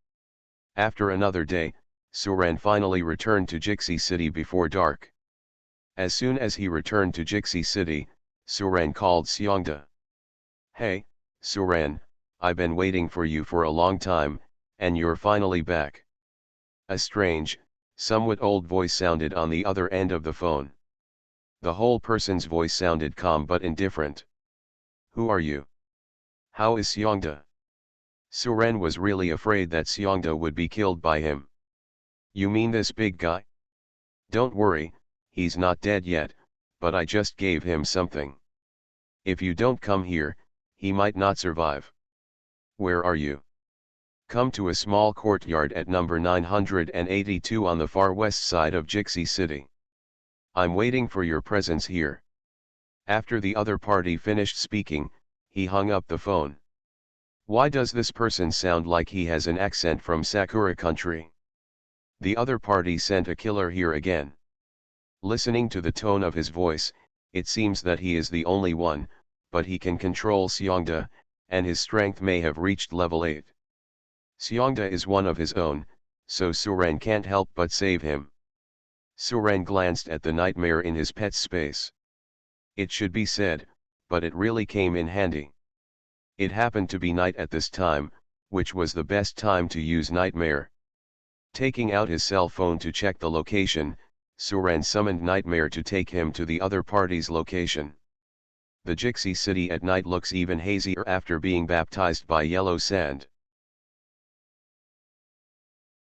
After another day, Suren finally returned to Jixi City before dark. As soon as he returned to Jixi City, Suren called Xiongda. Hey, Suren, I've been waiting for you for a long time, and you're finally back. A strange, somewhat old voice sounded on the other end of the phone. The whole person's voice sounded calm but indifferent. Who are you? How is Xiongda? Suren was really afraid that Xiongda would be killed by him. You mean this big guy? Don't worry, he's not dead yet, but I just gave him something. If you don't come here, he might not survive. Where are you? Come to a small courtyard at number 982 on the far west side of Jixi City. I'm waiting for your presence here. After the other party finished speaking, he hung up the phone. Why does this person sound like he has an accent from Sakura country? The other party sent a killer here again. Listening to the tone of his voice, it seems that he is the only one, but he can control Xiongda, and his strength may have reached level 8. Xiongda is one of his own, so Suren can't help but save him. Suren glanced at the nightmare in his pet's space. It should be said, but it really came in handy. It happened to be night at this time, which was the best time to use nightmare. Taking out his cell phone to check the location, Suren summoned nightmare to take him to the other party's location. The Jixi City at night looks even hazier after being baptized by yellow sand.